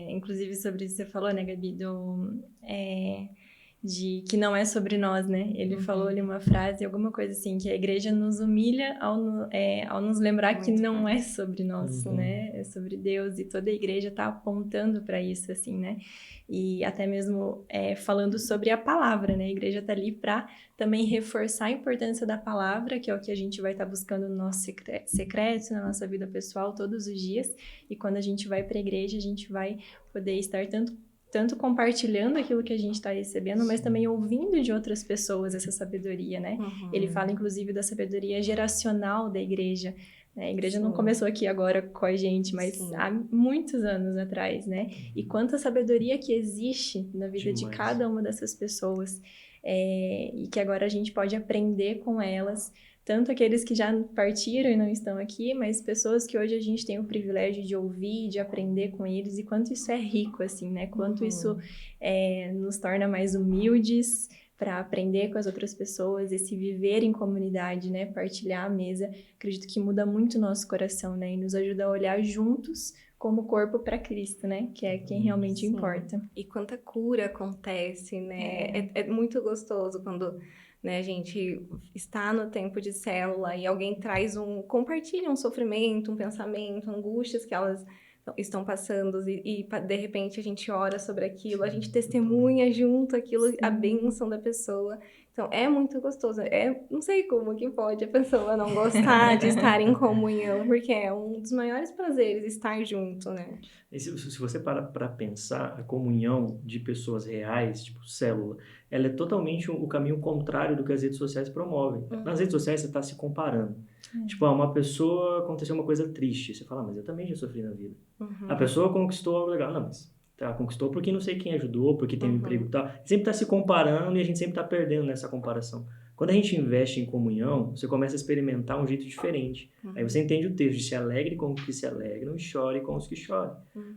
[SPEAKER 3] Inclusive sobre isso que você falou, né, Gabi, de que não é sobre nós, né? Ele falou ali uma frase, alguma coisa assim, que a igreja nos humilha ao nos lembrar muito que não é sobre nós, né? É sobre Deus, e toda a igreja tá apontando para isso, assim, né? E até mesmo falando sobre a palavra, né? A igreja tá ali para também reforçar a importância da palavra, que é o que a gente vai estar buscando no nosso secreto, na nossa vida pessoal, todos os dias. E quando a gente vai para a igreja, a gente vai poder estar tanto tanto compartilhando aquilo que a gente está recebendo, mas também ouvindo de outras pessoas essa sabedoria, né? Ele fala, inclusive, da sabedoria geracional da igreja. A igreja não começou aqui agora com a gente, mas há muitos anos atrás, né? E quanta sabedoria que existe na vida de cada uma dessas pessoas, e que agora a gente pode aprender com elas, tanto aqueles que já partiram e não estão aqui, mas pessoas que hoje a gente tem o privilégio de ouvir, de aprender com eles, e quanto isso é rico, assim, né? Quanto isso nos torna mais humildes para aprender com as outras pessoas, esse viver em comunidade, né? Partilhar a mesa, acredito que muda muito o nosso coração, né? E nos ajuda a olhar juntos como corpo para Cristo, né? Que é quem realmente importa.
[SPEAKER 2] E quanta cura acontece, né? É muito gostoso quando, né, a gente está no tempo de célula e alguém compartilha um sofrimento, um pensamento, angústias que elas estão passando e de repente a gente ora sobre aquilo, a gente testemunha junto aquilo, a bênção da pessoa. Então, é muito gostoso. Não sei como que pode a pessoa não gostar de estar em comunhão, porque é um dos maiores prazeres estar junto, né?
[SPEAKER 1] E se você parar para pensar, a comunhão de pessoas reais, tipo célula, ela é totalmente o caminho contrário do que as redes sociais promovem. Nas redes sociais você está se comparando. Tipo, uma pessoa aconteceu uma coisa triste. Você fala, mas eu também já sofri na vida. A pessoa conquistou algo legal. Não, mas ela conquistou porque não sei quem ajudou, porque tem um emprego e tal. Sempre está se comparando e a gente sempre está perdendo nessa comparação. Quando a gente investe em comunhão, você começa a experimentar um jeito diferente. Aí você entende o texto de se alegre com os que se alegram e chore com os que choram.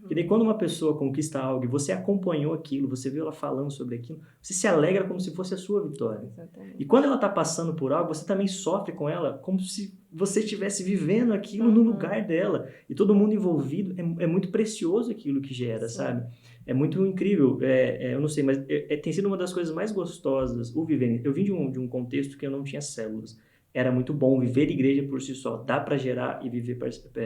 [SPEAKER 1] E daí quando uma pessoa conquista algo e você acompanhou aquilo, você viu ela falando sobre aquilo, você se alegra como se fosse a sua vitória.
[SPEAKER 2] Exatamente.
[SPEAKER 1] E quando ela está passando por algo, você também sofre com ela como se você estivesse vivendo aquilo no lugar dela. E todo mundo envolvido, é muito precioso aquilo que gera, sabe? É muito incrível, eu não sei, mas tem sido uma das coisas mais gostosas o viver. Eu vim de um contexto que eu não tinha células. Era muito bom viver igreja por si só. Dá para gerar e viver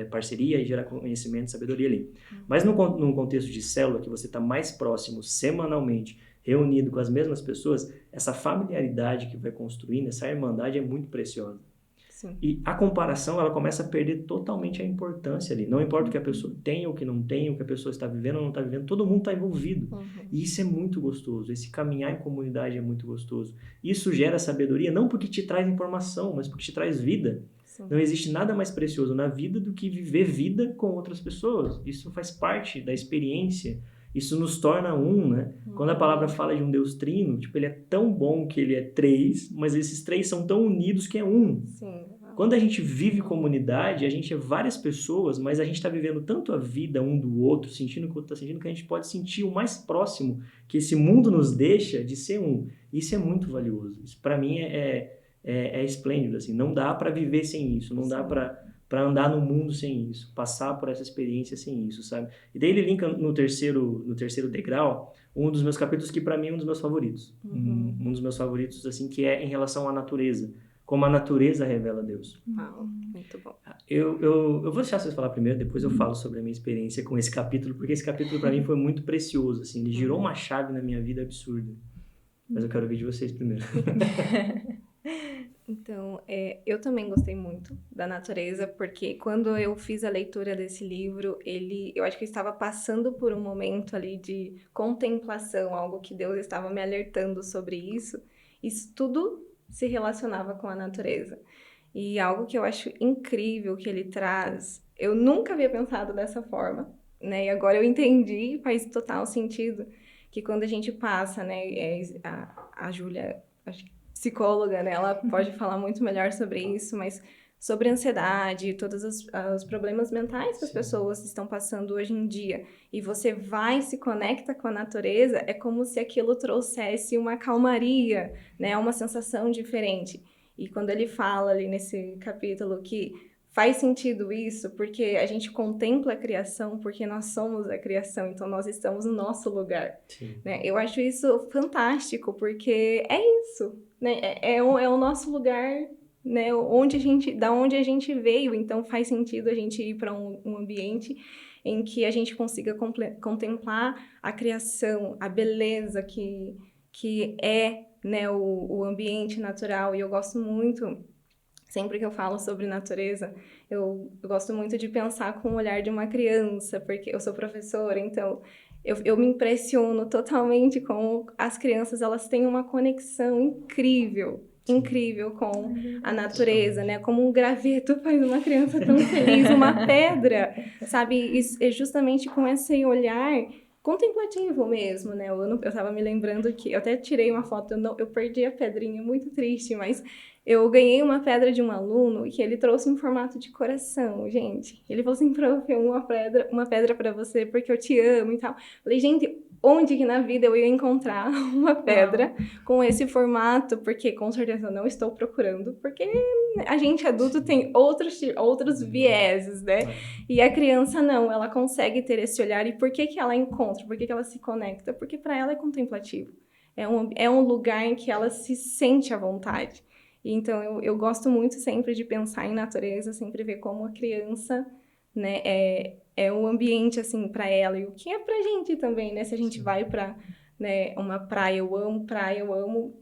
[SPEAKER 1] parceria e gerar conhecimento e sabedoria ali. Mas num contexto de célula, que você está mais próximo semanalmente, reunido com as mesmas pessoas, essa familiaridade que vai construindo, essa irmandade é muito preciosa.
[SPEAKER 2] Sim.
[SPEAKER 1] E a comparação, ela começa a perder totalmente a importância ali. Não importa o que a pessoa tem ou o que não tem, o que a pessoa está vivendo ou não está vivendo, todo mundo está envolvido. E isso é muito gostoso. Esse caminhar em comunidade é muito gostoso. Isso gera sabedoria, não porque te traz informação, mas porque te traz vida. Sim. Não existe nada mais precioso na vida do que viver vida com outras pessoas. Isso faz parte da experiência. Isso nos torna um, né? Quando a palavra fala de um Deus trino, tipo, ele é tão bom que ele é três, mas esses três são tão unidos que é um.
[SPEAKER 2] Sim.
[SPEAKER 1] Quando a gente vive comunidade, a gente é várias pessoas, mas a gente está vivendo tanto a vida um do outro, sentindo o que o outro está sentindo, que a gente pode sentir o mais próximo que esse mundo nos deixa de ser um. Isso é muito valioso. Isso, para mim, é esplêndido. Assim. Não dá para viver sem isso, não dá para andar no mundo sem isso, passar por essa experiência sem isso, sabe? E daí ele linka no terceiro degrau um dos meus capítulos que para mim é um dos meus favoritos. Um dos meus favoritos, assim, que é em relação à natureza. Como a natureza revela Deus.
[SPEAKER 2] Uau, muito bom.
[SPEAKER 1] Eu vou deixar vocês falar primeiro, depois eu falo sobre a minha experiência com esse capítulo, porque esse capítulo para mim foi muito precioso, assim, ele girou uma chave na minha vida absurda. Mas eu quero ouvir de vocês primeiro.
[SPEAKER 2] Então, eu também gostei muito da natureza, porque quando eu fiz a leitura desse livro, eu acho que eu estava passando por um momento ali de contemplação, algo que Deus estava me alertando sobre isso. Isso tudo se relacionava com a natureza. E algo que eu acho incrível que ele traz, eu nunca havia pensado dessa forma, né? E agora eu entendi, faz total sentido, que quando a gente passa, né? A Júlia, acho que psicóloga, né? Ela pode falar muito melhor sobre isso, mas sobre ansiedade, todos os problemas mentais que as pessoas estão passando hoje em dia, e você vai e se conecta com a natureza, é como se aquilo trouxesse uma calmaria, né? Uma sensação diferente. E quando ele fala ali nesse capítulo que faz sentido isso, porque a gente contempla a criação, porque nós somos a criação, então nós estamos no nosso lugar. Né? Eu acho isso fantástico, porque é isso, né? É o nosso lugar, né? Da onde a gente veio, então faz sentido a gente ir para um ambiente em que a gente consiga contemplar a criação, a beleza que é, né, o ambiente natural. E eu gosto muito, sempre que eu falo sobre natureza, eu gosto muito de pensar com o olhar de uma criança, porque eu sou professora, então eu me impressiono totalmente com as crianças, elas têm uma conexão incrível com a natureza, né? Como um graveto faz uma criança tão feliz, uma pedra, sabe? E é justamente com esse olhar contemplativo mesmo, né? Eu tava me lembrando que eu até tirei uma foto, eu perdi a pedrinha, muito triste, mas eu ganhei uma pedra de um aluno que ele trouxe em formato de coração, gente. Ele falou assim, prof, uma pedra para você porque eu te amo e tal. Falei, gente, onde que na vida eu ia encontrar uma pedra com esse formato? Porque com certeza eu não estou procurando, porque a gente adulto tem outros vieses, né? E a criança não, ela consegue ter esse olhar. E por que que ela encontra? Por que que ela se conecta? Porque para ela é contemplativo. É um lugar em que ela se sente à vontade. Então, eu gosto muito sempre de pensar em natureza, sempre ver como a criança, né, é um ambiente, assim, para ela. E o que é pra gente também, né? Se a gente vai para, né, uma praia, eu amo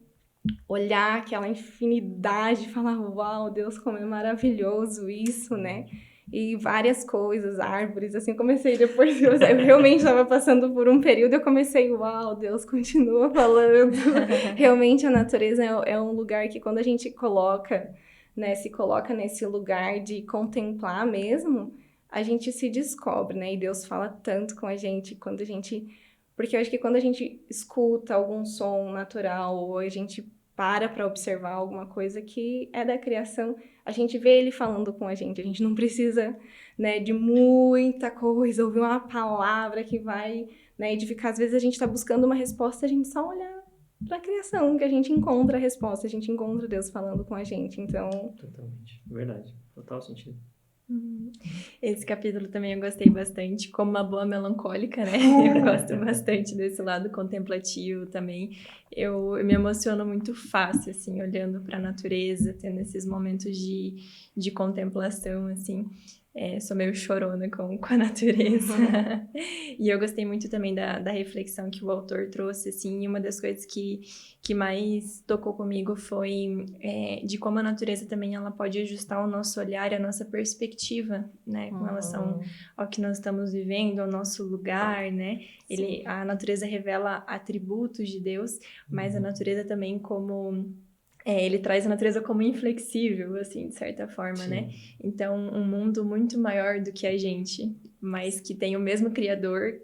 [SPEAKER 2] olhar aquela infinidade, falar, uau, Deus, como é maravilhoso isso, né? E várias coisas, árvores, assim, eu comecei depois, eu realmente estava passando por um período, eu comecei, uau, Deus continua falando. Realmente a natureza é um lugar que quando a gente coloca, né, se coloca nesse lugar de contemplar mesmo, a gente se descobre, né? E Deus fala tanto com a gente quando a gente... Porque eu acho que quando a gente escuta algum som natural ou a gente para observar alguma coisa que é da criação, a gente vê ele falando com a gente não precisa, né, de muita coisa, ouvir uma palavra que vai, né, edificar. Às vezes a gente está buscando uma resposta, a gente só olha para a criação, que a gente encontra a resposta, a gente encontra Deus falando com a gente, então...
[SPEAKER 1] Totalmente, verdade, total sentido.
[SPEAKER 3] Esse capítulo também eu gostei bastante, como uma boa melancólica, né? Eu gosto bastante desse lado contemplativo também. Eu me emociono muito fácil, assim, olhando para a natureza, tendo esses momentos de contemplação, assim. Sou meio chorona com a natureza. E eu gostei muito também da reflexão que o autor trouxe, assim, e uma das coisas que mais tocou comigo foi de como a natureza também ela pode ajustar o nosso olhar e a nossa perspectiva, né, com relação ao que nós estamos vivendo, ao nosso lugar, né? A natureza revela atributos de Deus, mas a natureza também como... ele traz a natureza como inflexível, assim, de certa forma, né? Então, um mundo muito maior do que a gente, mas que tem o mesmo Criador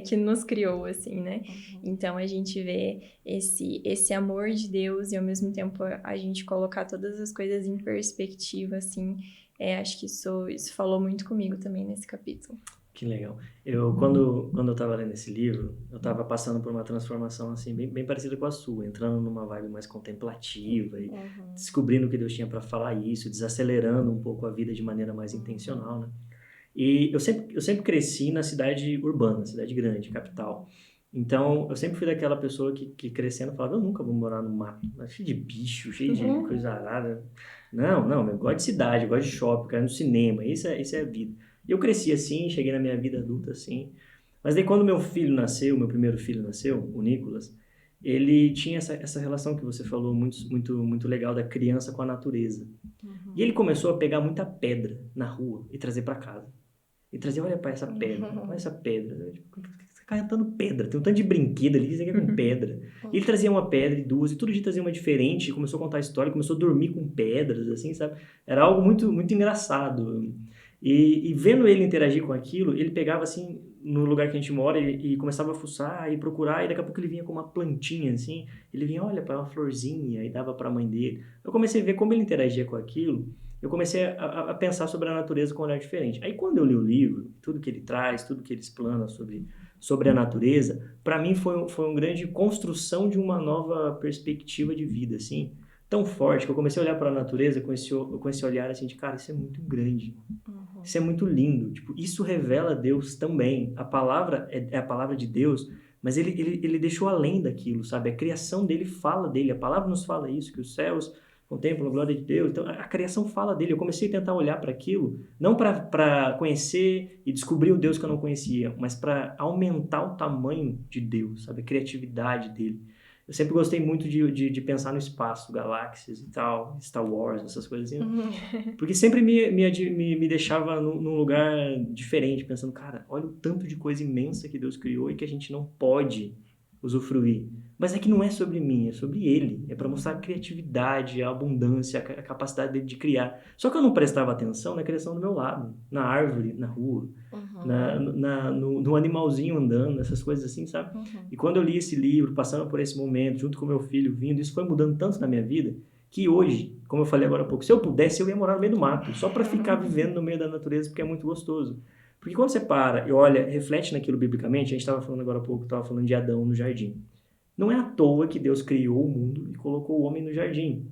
[SPEAKER 3] que nos criou, assim, né? Então, a gente vê esse amor de Deus e, ao mesmo tempo, a gente colocar todas as coisas em perspectiva, assim. Acho que isso falou muito comigo também nesse capítulo.
[SPEAKER 1] Que legal. Quando eu estava lendo esse livro, eu estava passando por uma transformação assim bem parecida com a sua, entrando numa vibe mais contemplativa e descobrindo que Deus tinha para falar isso, desacelerando um pouco a vida de maneira mais intencional, né? E eu sempre cresci na cidade urbana, cidade grande, capital. Então, eu sempre fui daquela pessoa que crescendo falava, eu nunca vou morar no mato, cheio de bicho, cheio de coisa arada. Não, eu gosto de cidade, eu gosto de shopping, eu quero ir no cinema, isso é a vida. E eu cresci assim, cheguei na minha vida adulta assim. Mas daí quando meu primeiro filho nasceu, o Nicolas, ele tinha essa relação que você falou muito legal da criança com a natureza. E ele começou a pegar muita pedra na rua e trazer para casa. E trazer, olha essa pedra, olha essa pedra. Você catando pedra, tem um tanto de brinquedo ali, você quer com pedra. E ele trazia uma pedra e duas, e todo dia trazia uma diferente, começou a contar a história, começou a dormir com pedras, assim, sabe? Era algo muito engraçado. E vendo ele interagir com aquilo, ele pegava assim, no lugar que a gente mora, e começava a fuçar e procurar, e daqui a pouco ele vinha com uma plantinha assim, ele vinha, olha, para uma florzinha, e dava para a mãe dele. Eu comecei a ver como ele interagia com aquilo, eu comecei a pensar sobre a natureza com um olhar diferente. Aí quando eu li o livro, tudo que ele traz, tudo que ele explana sobre a natureza, para mim foi uma grande construção de uma nova perspectiva de vida, assim, tão forte, que eu comecei a olhar para a natureza com esse olhar assim de, cara, isso é muito grande. Isso é muito lindo. Tipo, isso revela Deus também. A palavra é a palavra de Deus, mas ele deixou além daquilo, sabe? A criação dele fala dele. A palavra nos fala isso, que os céus contemplam a glória de Deus. Então, a criação fala dele. Eu comecei a tentar olhar para aquilo, não para conhecer e descobrir o Deus que eu não conhecia, mas para aumentar o tamanho de Deus, sabe? A criatividade dele. Eu sempre gostei muito de pensar no espaço, galáxias e tal, Star Wars, essas coisas assim. Porque sempre me deixava num lugar diferente, pensando, cara, olha o tanto de coisa imensa que Deus criou e que a gente não pode usufruir. Mas é que não é sobre mim, é sobre Ele. É para mostrar a criatividade, a abundância, a capacidade dele de criar. Só que eu não prestava atenção na criação do meu lado, na árvore, na rua, no animalzinho andando, essas coisas assim, sabe? E quando eu li esse livro, passando por esse momento, junto com meu filho vindo, isso foi mudando tanto na minha vida, que hoje, como eu falei agora há pouco, se eu pudesse, eu ia morar no meio do mato, só para ficar vivendo no meio da natureza, porque é muito gostoso. Porque quando você para e olha, reflete naquilo biblicamente, a gente estava falando agora há pouco, estava falando de Adão no jardim. Não é à toa que Deus criou o mundo e colocou o homem no jardim.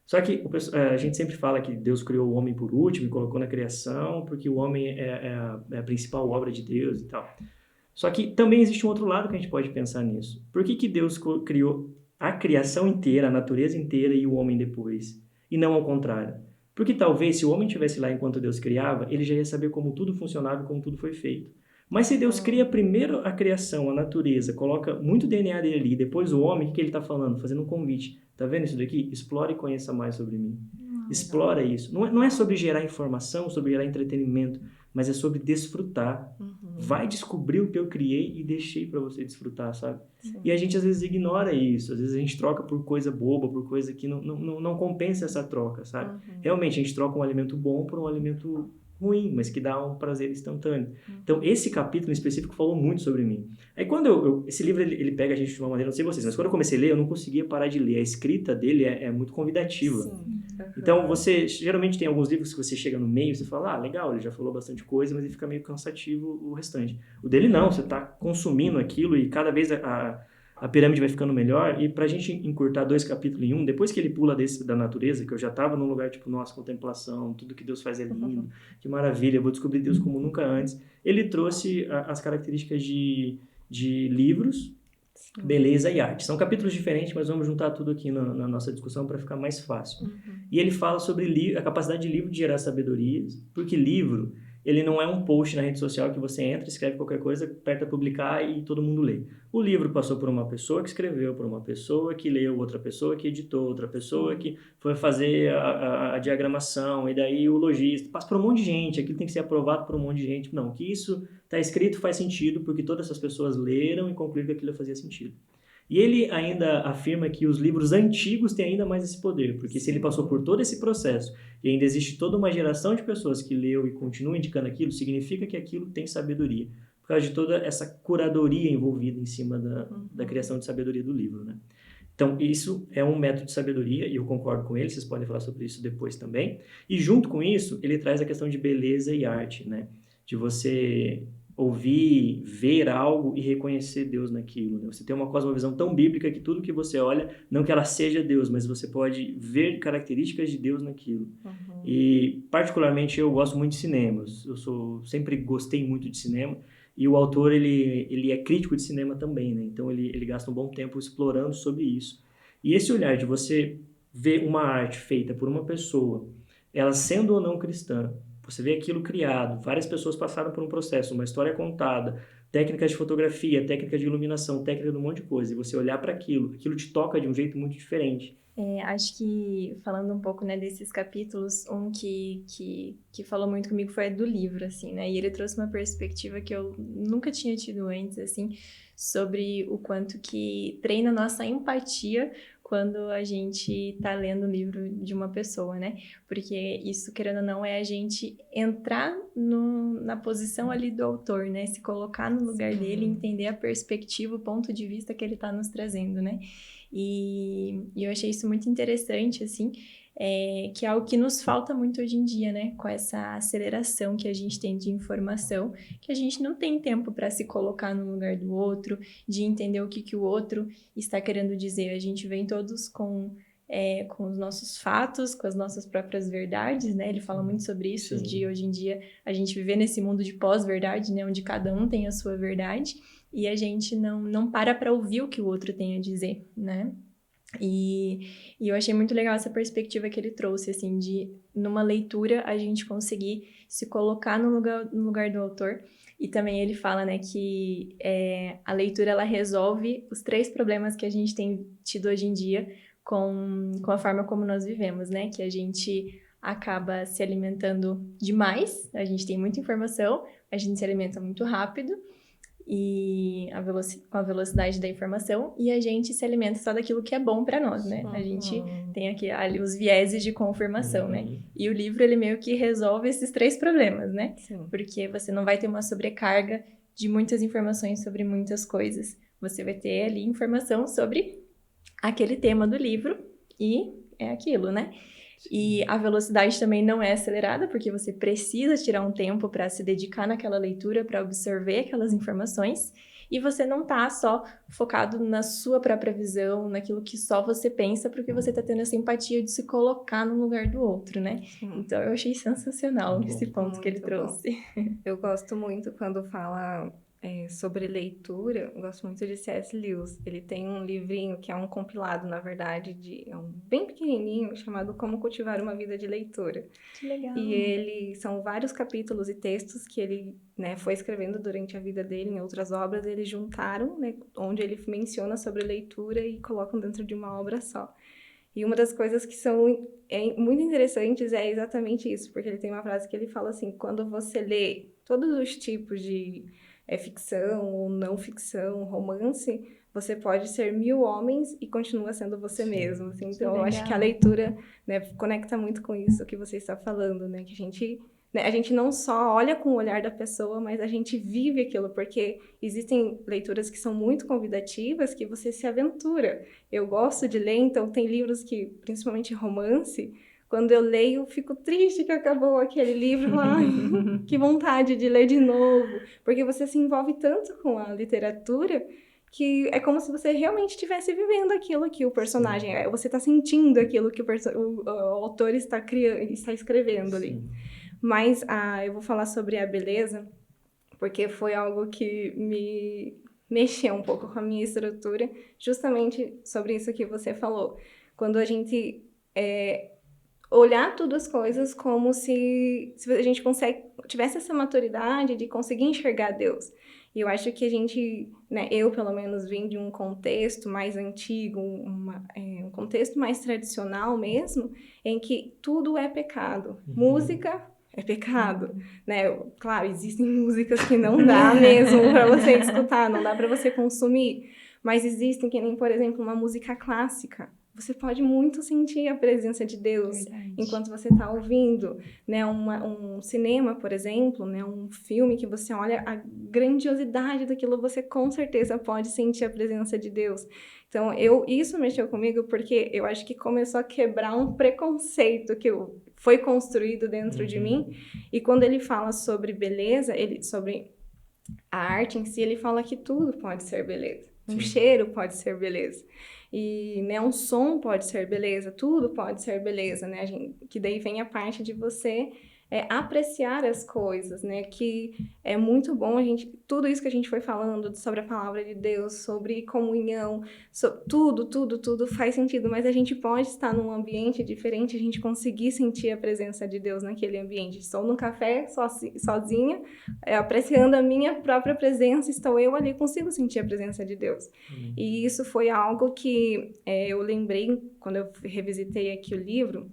[SPEAKER 1] Só que a gente sempre fala que Deus criou o homem por último e colocou na criação, porque o homem é a principal obra de Deus e tal. Só que também existe um outro lado que a gente pode pensar nisso. Por que Deus criou a criação inteira, a natureza inteira e o homem depois? E não ao contrário. Porque talvez se o homem estivesse lá enquanto Deus criava, ele já ia saber como tudo funcionava e como tudo foi feito. Mas se Deus cria primeiro a criação, a natureza, coloca muito DNA dele ali, depois o homem, o que ele está falando? Fazendo um convite. Tá vendo isso daqui? Explore e conheça mais sobre mim. Explora isso. Não é sobre gerar informação, sobre gerar entretenimento, mas é sobre desfrutar. Vai descobrir o que eu criei e deixei para você desfrutar, sabe? Sim. E a gente às vezes ignora isso. Às vezes a gente troca por coisa boba, por coisa que não compensa essa troca, sabe? Realmente a gente troca um alimento bom por um alimento ruim, mas que dá um prazer instantâneo. Então, esse capítulo em específico falou muito sobre mim. Aí, quando esse livro, ele pega a gente de uma maneira, não sei vocês, mas quando eu comecei a ler, eu não conseguia parar de ler. A escrita dele é muito convidativa. Sim. Então, você, geralmente tem alguns livros que você chega no meio, você fala, legal, ele já falou bastante coisa, mas ele fica meio cansativo o restante. O dele não, você está consumindo aquilo e cada vez a pirâmide vai ficando melhor. E pra gente encurtar 2 capítulos em um, depois que ele pula desse da natureza, que eu já tava num lugar tipo, nossa, contemplação, tudo que Deus faz é lindo, que maravilha, eu vou descobrir Deus como nunca antes. Ele trouxe as características de livros, beleza e arte. São capítulos diferentes, mas vamos juntar tudo aqui na nossa discussão para ficar mais fácil. E ele fala sobre a capacidade de livro de gerar sabedoria, porque livro, ele não é um post na rede social que você entra, escreve qualquer coisa, aperta publicar e todo mundo lê. O livro passou por uma pessoa que escreveu, por uma pessoa que leu, outra pessoa que editou, outra pessoa que foi fazer a diagramação, e daí o lojista. Passa por um monte de gente, aquilo tem que ser aprovado por um monte de gente. Não, que isso está escrito faz sentido porque todas essas pessoas leram e concluíram que aquilo fazia sentido. E ele ainda afirma que os livros antigos têm ainda mais esse poder, porque se ele passou por todo esse processo e ainda existe toda uma geração de pessoas que leu e continua indicando aquilo, significa que aquilo tem sabedoria, por causa de toda essa curadoria envolvida em cima da criação de sabedoria do livro, né? Então, isso é um método de sabedoria, e eu concordo com ele, vocês podem falar sobre isso depois também. E junto com isso, ele traz a questão de beleza e arte, né? De você ouvir, ver algo e reconhecer Deus naquilo. Né? Você tem uma cosmovisão tão bíblica que tudo que você olha, não que ela seja Deus, mas você pode ver características de Deus naquilo. E, particularmente, eu gosto muito de cinema. Sempre gostei muito de cinema. E o autor, ele é crítico de cinema também, né? Então, ele gasta um bom tempo explorando sobre isso. E esse olhar de você ver uma arte feita por uma pessoa, ela sendo ou não cristã, você vê aquilo criado, várias pessoas passaram por um processo, uma história contada, técnicas de fotografia, técnica de iluminação, técnica de um monte de coisa, e você olhar para aquilo te toca de um jeito muito diferente.
[SPEAKER 3] Acho que, falando um pouco, né, desses capítulos, um que falou muito comigo foi do livro, assim, né, e ele trouxe uma perspectiva que eu nunca tinha tido antes, assim, sobre o quanto que treina nossa empatia quando a gente tá lendo o livro de uma pessoa, né? Porque isso, querendo ou não, é a gente entrar na posição ali do autor, né? Se colocar no lugar dele, entender a perspectiva, o ponto de vista que ele tá nos trazendo, né? E eu achei isso muito interessante, assim, que é algo que nos falta muito hoje em dia, né? Com essa aceleração que a gente tem de informação, que a gente não tem tempo para se colocar no lugar do outro, de entender o que o outro está querendo dizer. A gente vem todos com os nossos fatos, com as nossas próprias verdades, né? Ele fala muito sobre isso, Sim. de hoje em dia a gente viver nesse mundo de pós-verdade, né? Onde cada um tem a sua verdade e a gente não para ouvir o que o outro tem a dizer, né? E eu achei muito legal essa perspectiva que ele trouxe, assim, de numa leitura a gente conseguir se colocar no lugar do autor. E também ele fala, né, que a leitura ela resolve os 3 problemas que a gente tem tido hoje em dia com a forma como nós vivemos, né? Que a gente acaba se alimentando demais, a gente tem muita informação, a gente se alimenta muito rápido e com a velocidade da informação, e a gente se alimenta só daquilo que é bom para nós, né? A gente tem aqui ali os vieses de confirmação, né? E o livro, ele meio que resolve esses 3 problemas, né?
[SPEAKER 2] Sim.
[SPEAKER 3] Porque você não vai ter uma sobrecarga de muitas informações sobre muitas coisas. Você vai ter ali informação sobre aquele tema do livro e é aquilo, né? E a velocidade também não é acelerada, porque você precisa tirar um tempo para se dedicar naquela leitura, para absorver aquelas informações, e você não tá só focado na sua própria visão, naquilo que só você pensa, porque você tá tendo essa empatia de se colocar no lugar do outro, né? Então eu achei sensacional esse ponto que ele trouxe.
[SPEAKER 2] Eu gosto muito quando fala sobre leitura, eu gosto muito de C.S. Lewis. Ele tem um livrinho que é um compilado, na verdade, é um bem pequenininho, chamado Como Cultivar uma Vida de Leitura.
[SPEAKER 3] Que legal!
[SPEAKER 2] E são vários capítulos e textos que ele, né, foi escrevendo durante a vida dele, em outras obras, eles juntaram, né, onde ele menciona sobre leitura e colocam dentro de uma obra só. E uma das coisas que são muito interessantes é exatamente isso, porque ele tem uma frase que ele fala assim: quando você lê todos os tipos de ficção ou não ficção, romance, você pode ser 1000 homens e continua sendo você mesmo. Assim. Então, eu acho que a leitura, né, conecta muito com isso que você está falando, né? Que a gente não só olha com o olhar da pessoa, mas a gente vive aquilo, porque existem leituras que são muito convidativas, que você se aventura. Eu gosto de ler, então tem livros que, principalmente romance, quando eu leio, eu fico triste que acabou aquele livro. Ai, que vontade de ler de novo. Porque você se envolve tanto com a literatura que é como se você realmente estivesse vivendo aquilo que o personagem... Você está sentindo aquilo que o autor está escrevendo ali. Sim. Mas eu vou falar sobre a beleza, porque foi algo que me mexeu um pouco com a minha estrutura, justamente sobre isso que você falou. Quando a gente... olhar todas as coisas como se a gente tivesse essa maturidade de conseguir enxergar Deus. E eu acho que a gente, né, eu pelo menos vim de um contexto mais antigo, um contexto mais tradicional mesmo, em que tudo é pecado. Música é pecado, né? Claro, existem músicas que não dá mesmo para você escutar, não dá para você consumir, mas existem, que nem, por exemplo, uma música clássica. Você pode muito sentir a presença de Deus enquanto você está ouvindo, né? Um cinema, por exemplo, né? Um filme que você olha a grandiosidade daquilo, você com certeza pode sentir a presença de Deus. Então, isso mexeu comigo porque eu acho que começou a quebrar um preconceito que foi construído dentro de mim. E quando ele fala sobre beleza, sobre a arte em si, ele fala que tudo pode ser beleza. Um cheiro pode ser beleza. E, né, um som pode ser beleza, tudo pode ser beleza, né, que daí vem a parte de você apreciar as coisas, né, que é muito bom tudo isso que a gente foi falando sobre a palavra de Deus, sobre comunhão, tudo faz sentido, mas a gente pode estar num ambiente diferente, a gente conseguir sentir a presença de Deus naquele ambiente. Estou num café sozinha, apreciando a minha própria presença, estou eu ali, consigo sentir a presença de Deus. E isso foi algo que eu lembrei, quando eu revisitei aqui o livro,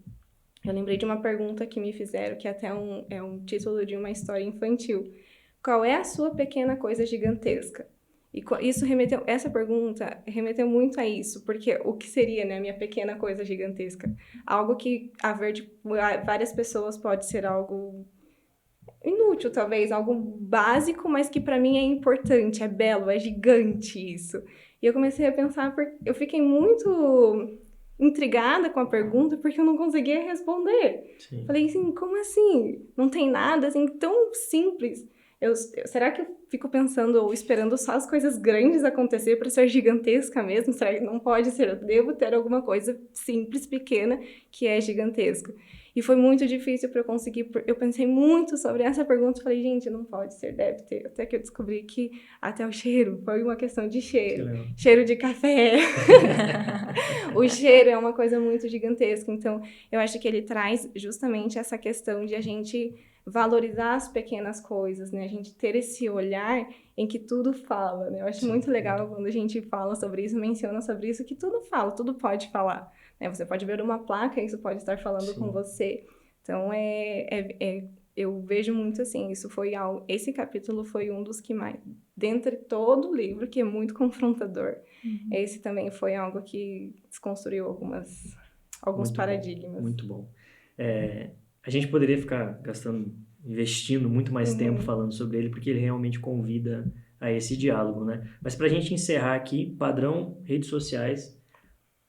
[SPEAKER 2] eu lembrei de uma pergunta que me fizeram, que até é um título de uma história infantil. Qual é a sua pequena coisa gigantesca? E essa pergunta remeteu muito a isso, porque o que seria, né, a minha pequena coisa gigantesca? Algo que, a ver de várias pessoas, pode ser algo inútil, talvez, algo básico, mas que para mim é importante, é belo, é gigante isso. E eu comecei a pensar, eu fiquei muito intrigada com a pergunta, porque eu não conseguia responder. Sim. Falei assim, como assim? Não tem nada assim tão simples. Será que eu fico pensando ou esperando só as coisas grandes acontecer para ser gigantesca mesmo? Será que não pode ser? Eu devo ter alguma coisa simples, pequena, que é gigantesca. E foi muito difícil para eu conseguir. Eu pensei muito sobre essa pergunta e falei, gente, não pode ser, deve ter. Até que eu descobri que até o cheiro foi uma questão de cheiro. Cheiro de café. O cheiro é uma coisa muito gigantesca. Então, eu acho que ele traz justamente essa questão de a gente valorizar as pequenas coisas, né? A gente ter esse olhar em que tudo fala, né? Eu acho muito legal quando a gente fala sobre isso, menciona sobre isso, que tudo fala, tudo pode falar, né? Você pode ver uma placa e isso pode estar falando com você. Então, eu vejo muito assim, esse capítulo foi um dos que mais, dentre todo o livro, que é muito confrontador, esse também foi algo que desconstruiu alguns muito paradigmas.
[SPEAKER 1] Bom, muito bom. A gente poderia ficar investindo muito mais tempo falando sobre ele, porque ele realmente convida a esse diálogo, né? Mas para a gente encerrar aqui, padrão redes sociais,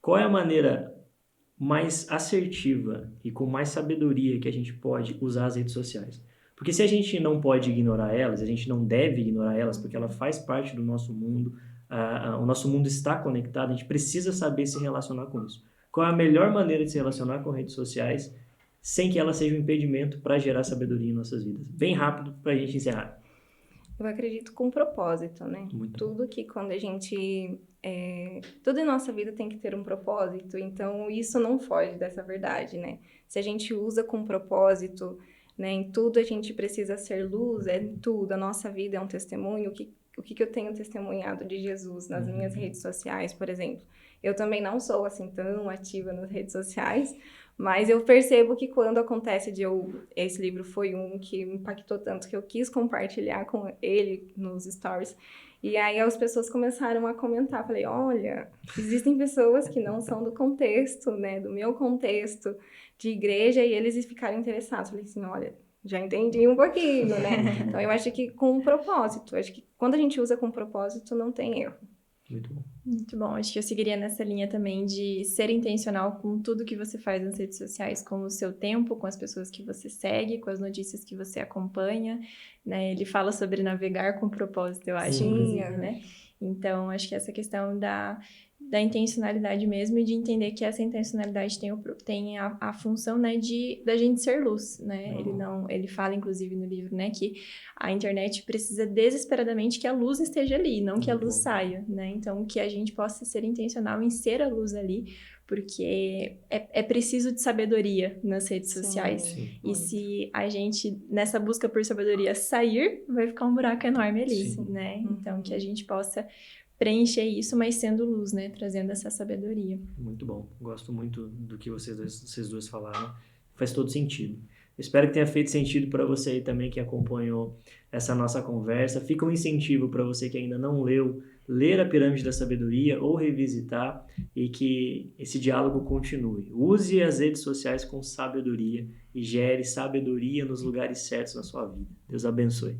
[SPEAKER 1] qual é a maneira mais assertiva e com mais sabedoria que a gente pode usar as redes sociais? Porque se a gente não pode ignorar elas, a gente não deve ignorar elas, porque ela faz parte do nosso mundo, o nosso mundo está conectado, a gente precisa saber se relacionar com isso. Qual é a melhor maneira de se relacionar com redes sociais sem que ela seja um impedimento para gerar sabedoria em nossas vidas? Bem rápido para a gente encerrar.
[SPEAKER 2] Eu acredito com propósito, né? Tudo que quando a gente... tudo em nossa vida tem que ter um propósito, então isso não foge dessa verdade, né? Se a gente usa com propósito, né, em tudo a gente precisa ser luz, em tudo, a nossa vida é um testemunho. O que eu tenho testemunhado de Jesus nas minhas redes sociais, por exemplo? Eu também não sou assim tão ativa nas redes sociais, mas eu percebo que quando acontece esse livro foi um que me impactou tanto que eu quis compartilhar com ele nos stories. E aí as pessoas começaram a comentar. Falei, olha, existem pessoas que não são do contexto, né, do meu contexto de igreja, e eles ficaram interessados. Falei assim, olha, já entendi um pouquinho, né? Então eu acho que com um propósito, acho que quando a gente usa com propósito não tem erro.
[SPEAKER 1] Muito bom.
[SPEAKER 3] Muito bom. Acho que eu seguiria nessa linha também de ser intencional com tudo que você faz nas redes sociais, com o seu tempo, com as pessoas que você segue, com as notícias que você acompanha, né? Ele fala sobre navegar com propósito, eu acho, inclusive, né? Então, acho que essa questão da intencionalidade mesmo e de entender que essa intencionalidade tem a função, né, da gente ser luz, né? Ele fala, inclusive, no livro, né, que a internet precisa desesperadamente que a luz esteja ali, não que a luz saia, né? Então, que a gente possa ser intencional em ser a luz ali, porque é preciso de sabedoria nas redes sociais.
[SPEAKER 1] Sim.
[SPEAKER 3] E se a gente, nessa busca por sabedoria, sair, vai ficar um buraco enorme ali, né? Então, que a gente possa preencher isso, mas sendo luz, né? Trazendo essa sabedoria.
[SPEAKER 1] Muito bom. Gosto muito do que vocês duas falaram. Faz todo sentido. Espero que tenha feito sentido para você aí também que acompanhou essa nossa conversa. Fica um incentivo para você que ainda não leu, ler a Pirâmide da Sabedoria ou revisitar, e que esse diálogo continue. Use as redes sociais com sabedoria e gere sabedoria nos lugares certos na sua vida. Deus abençoe.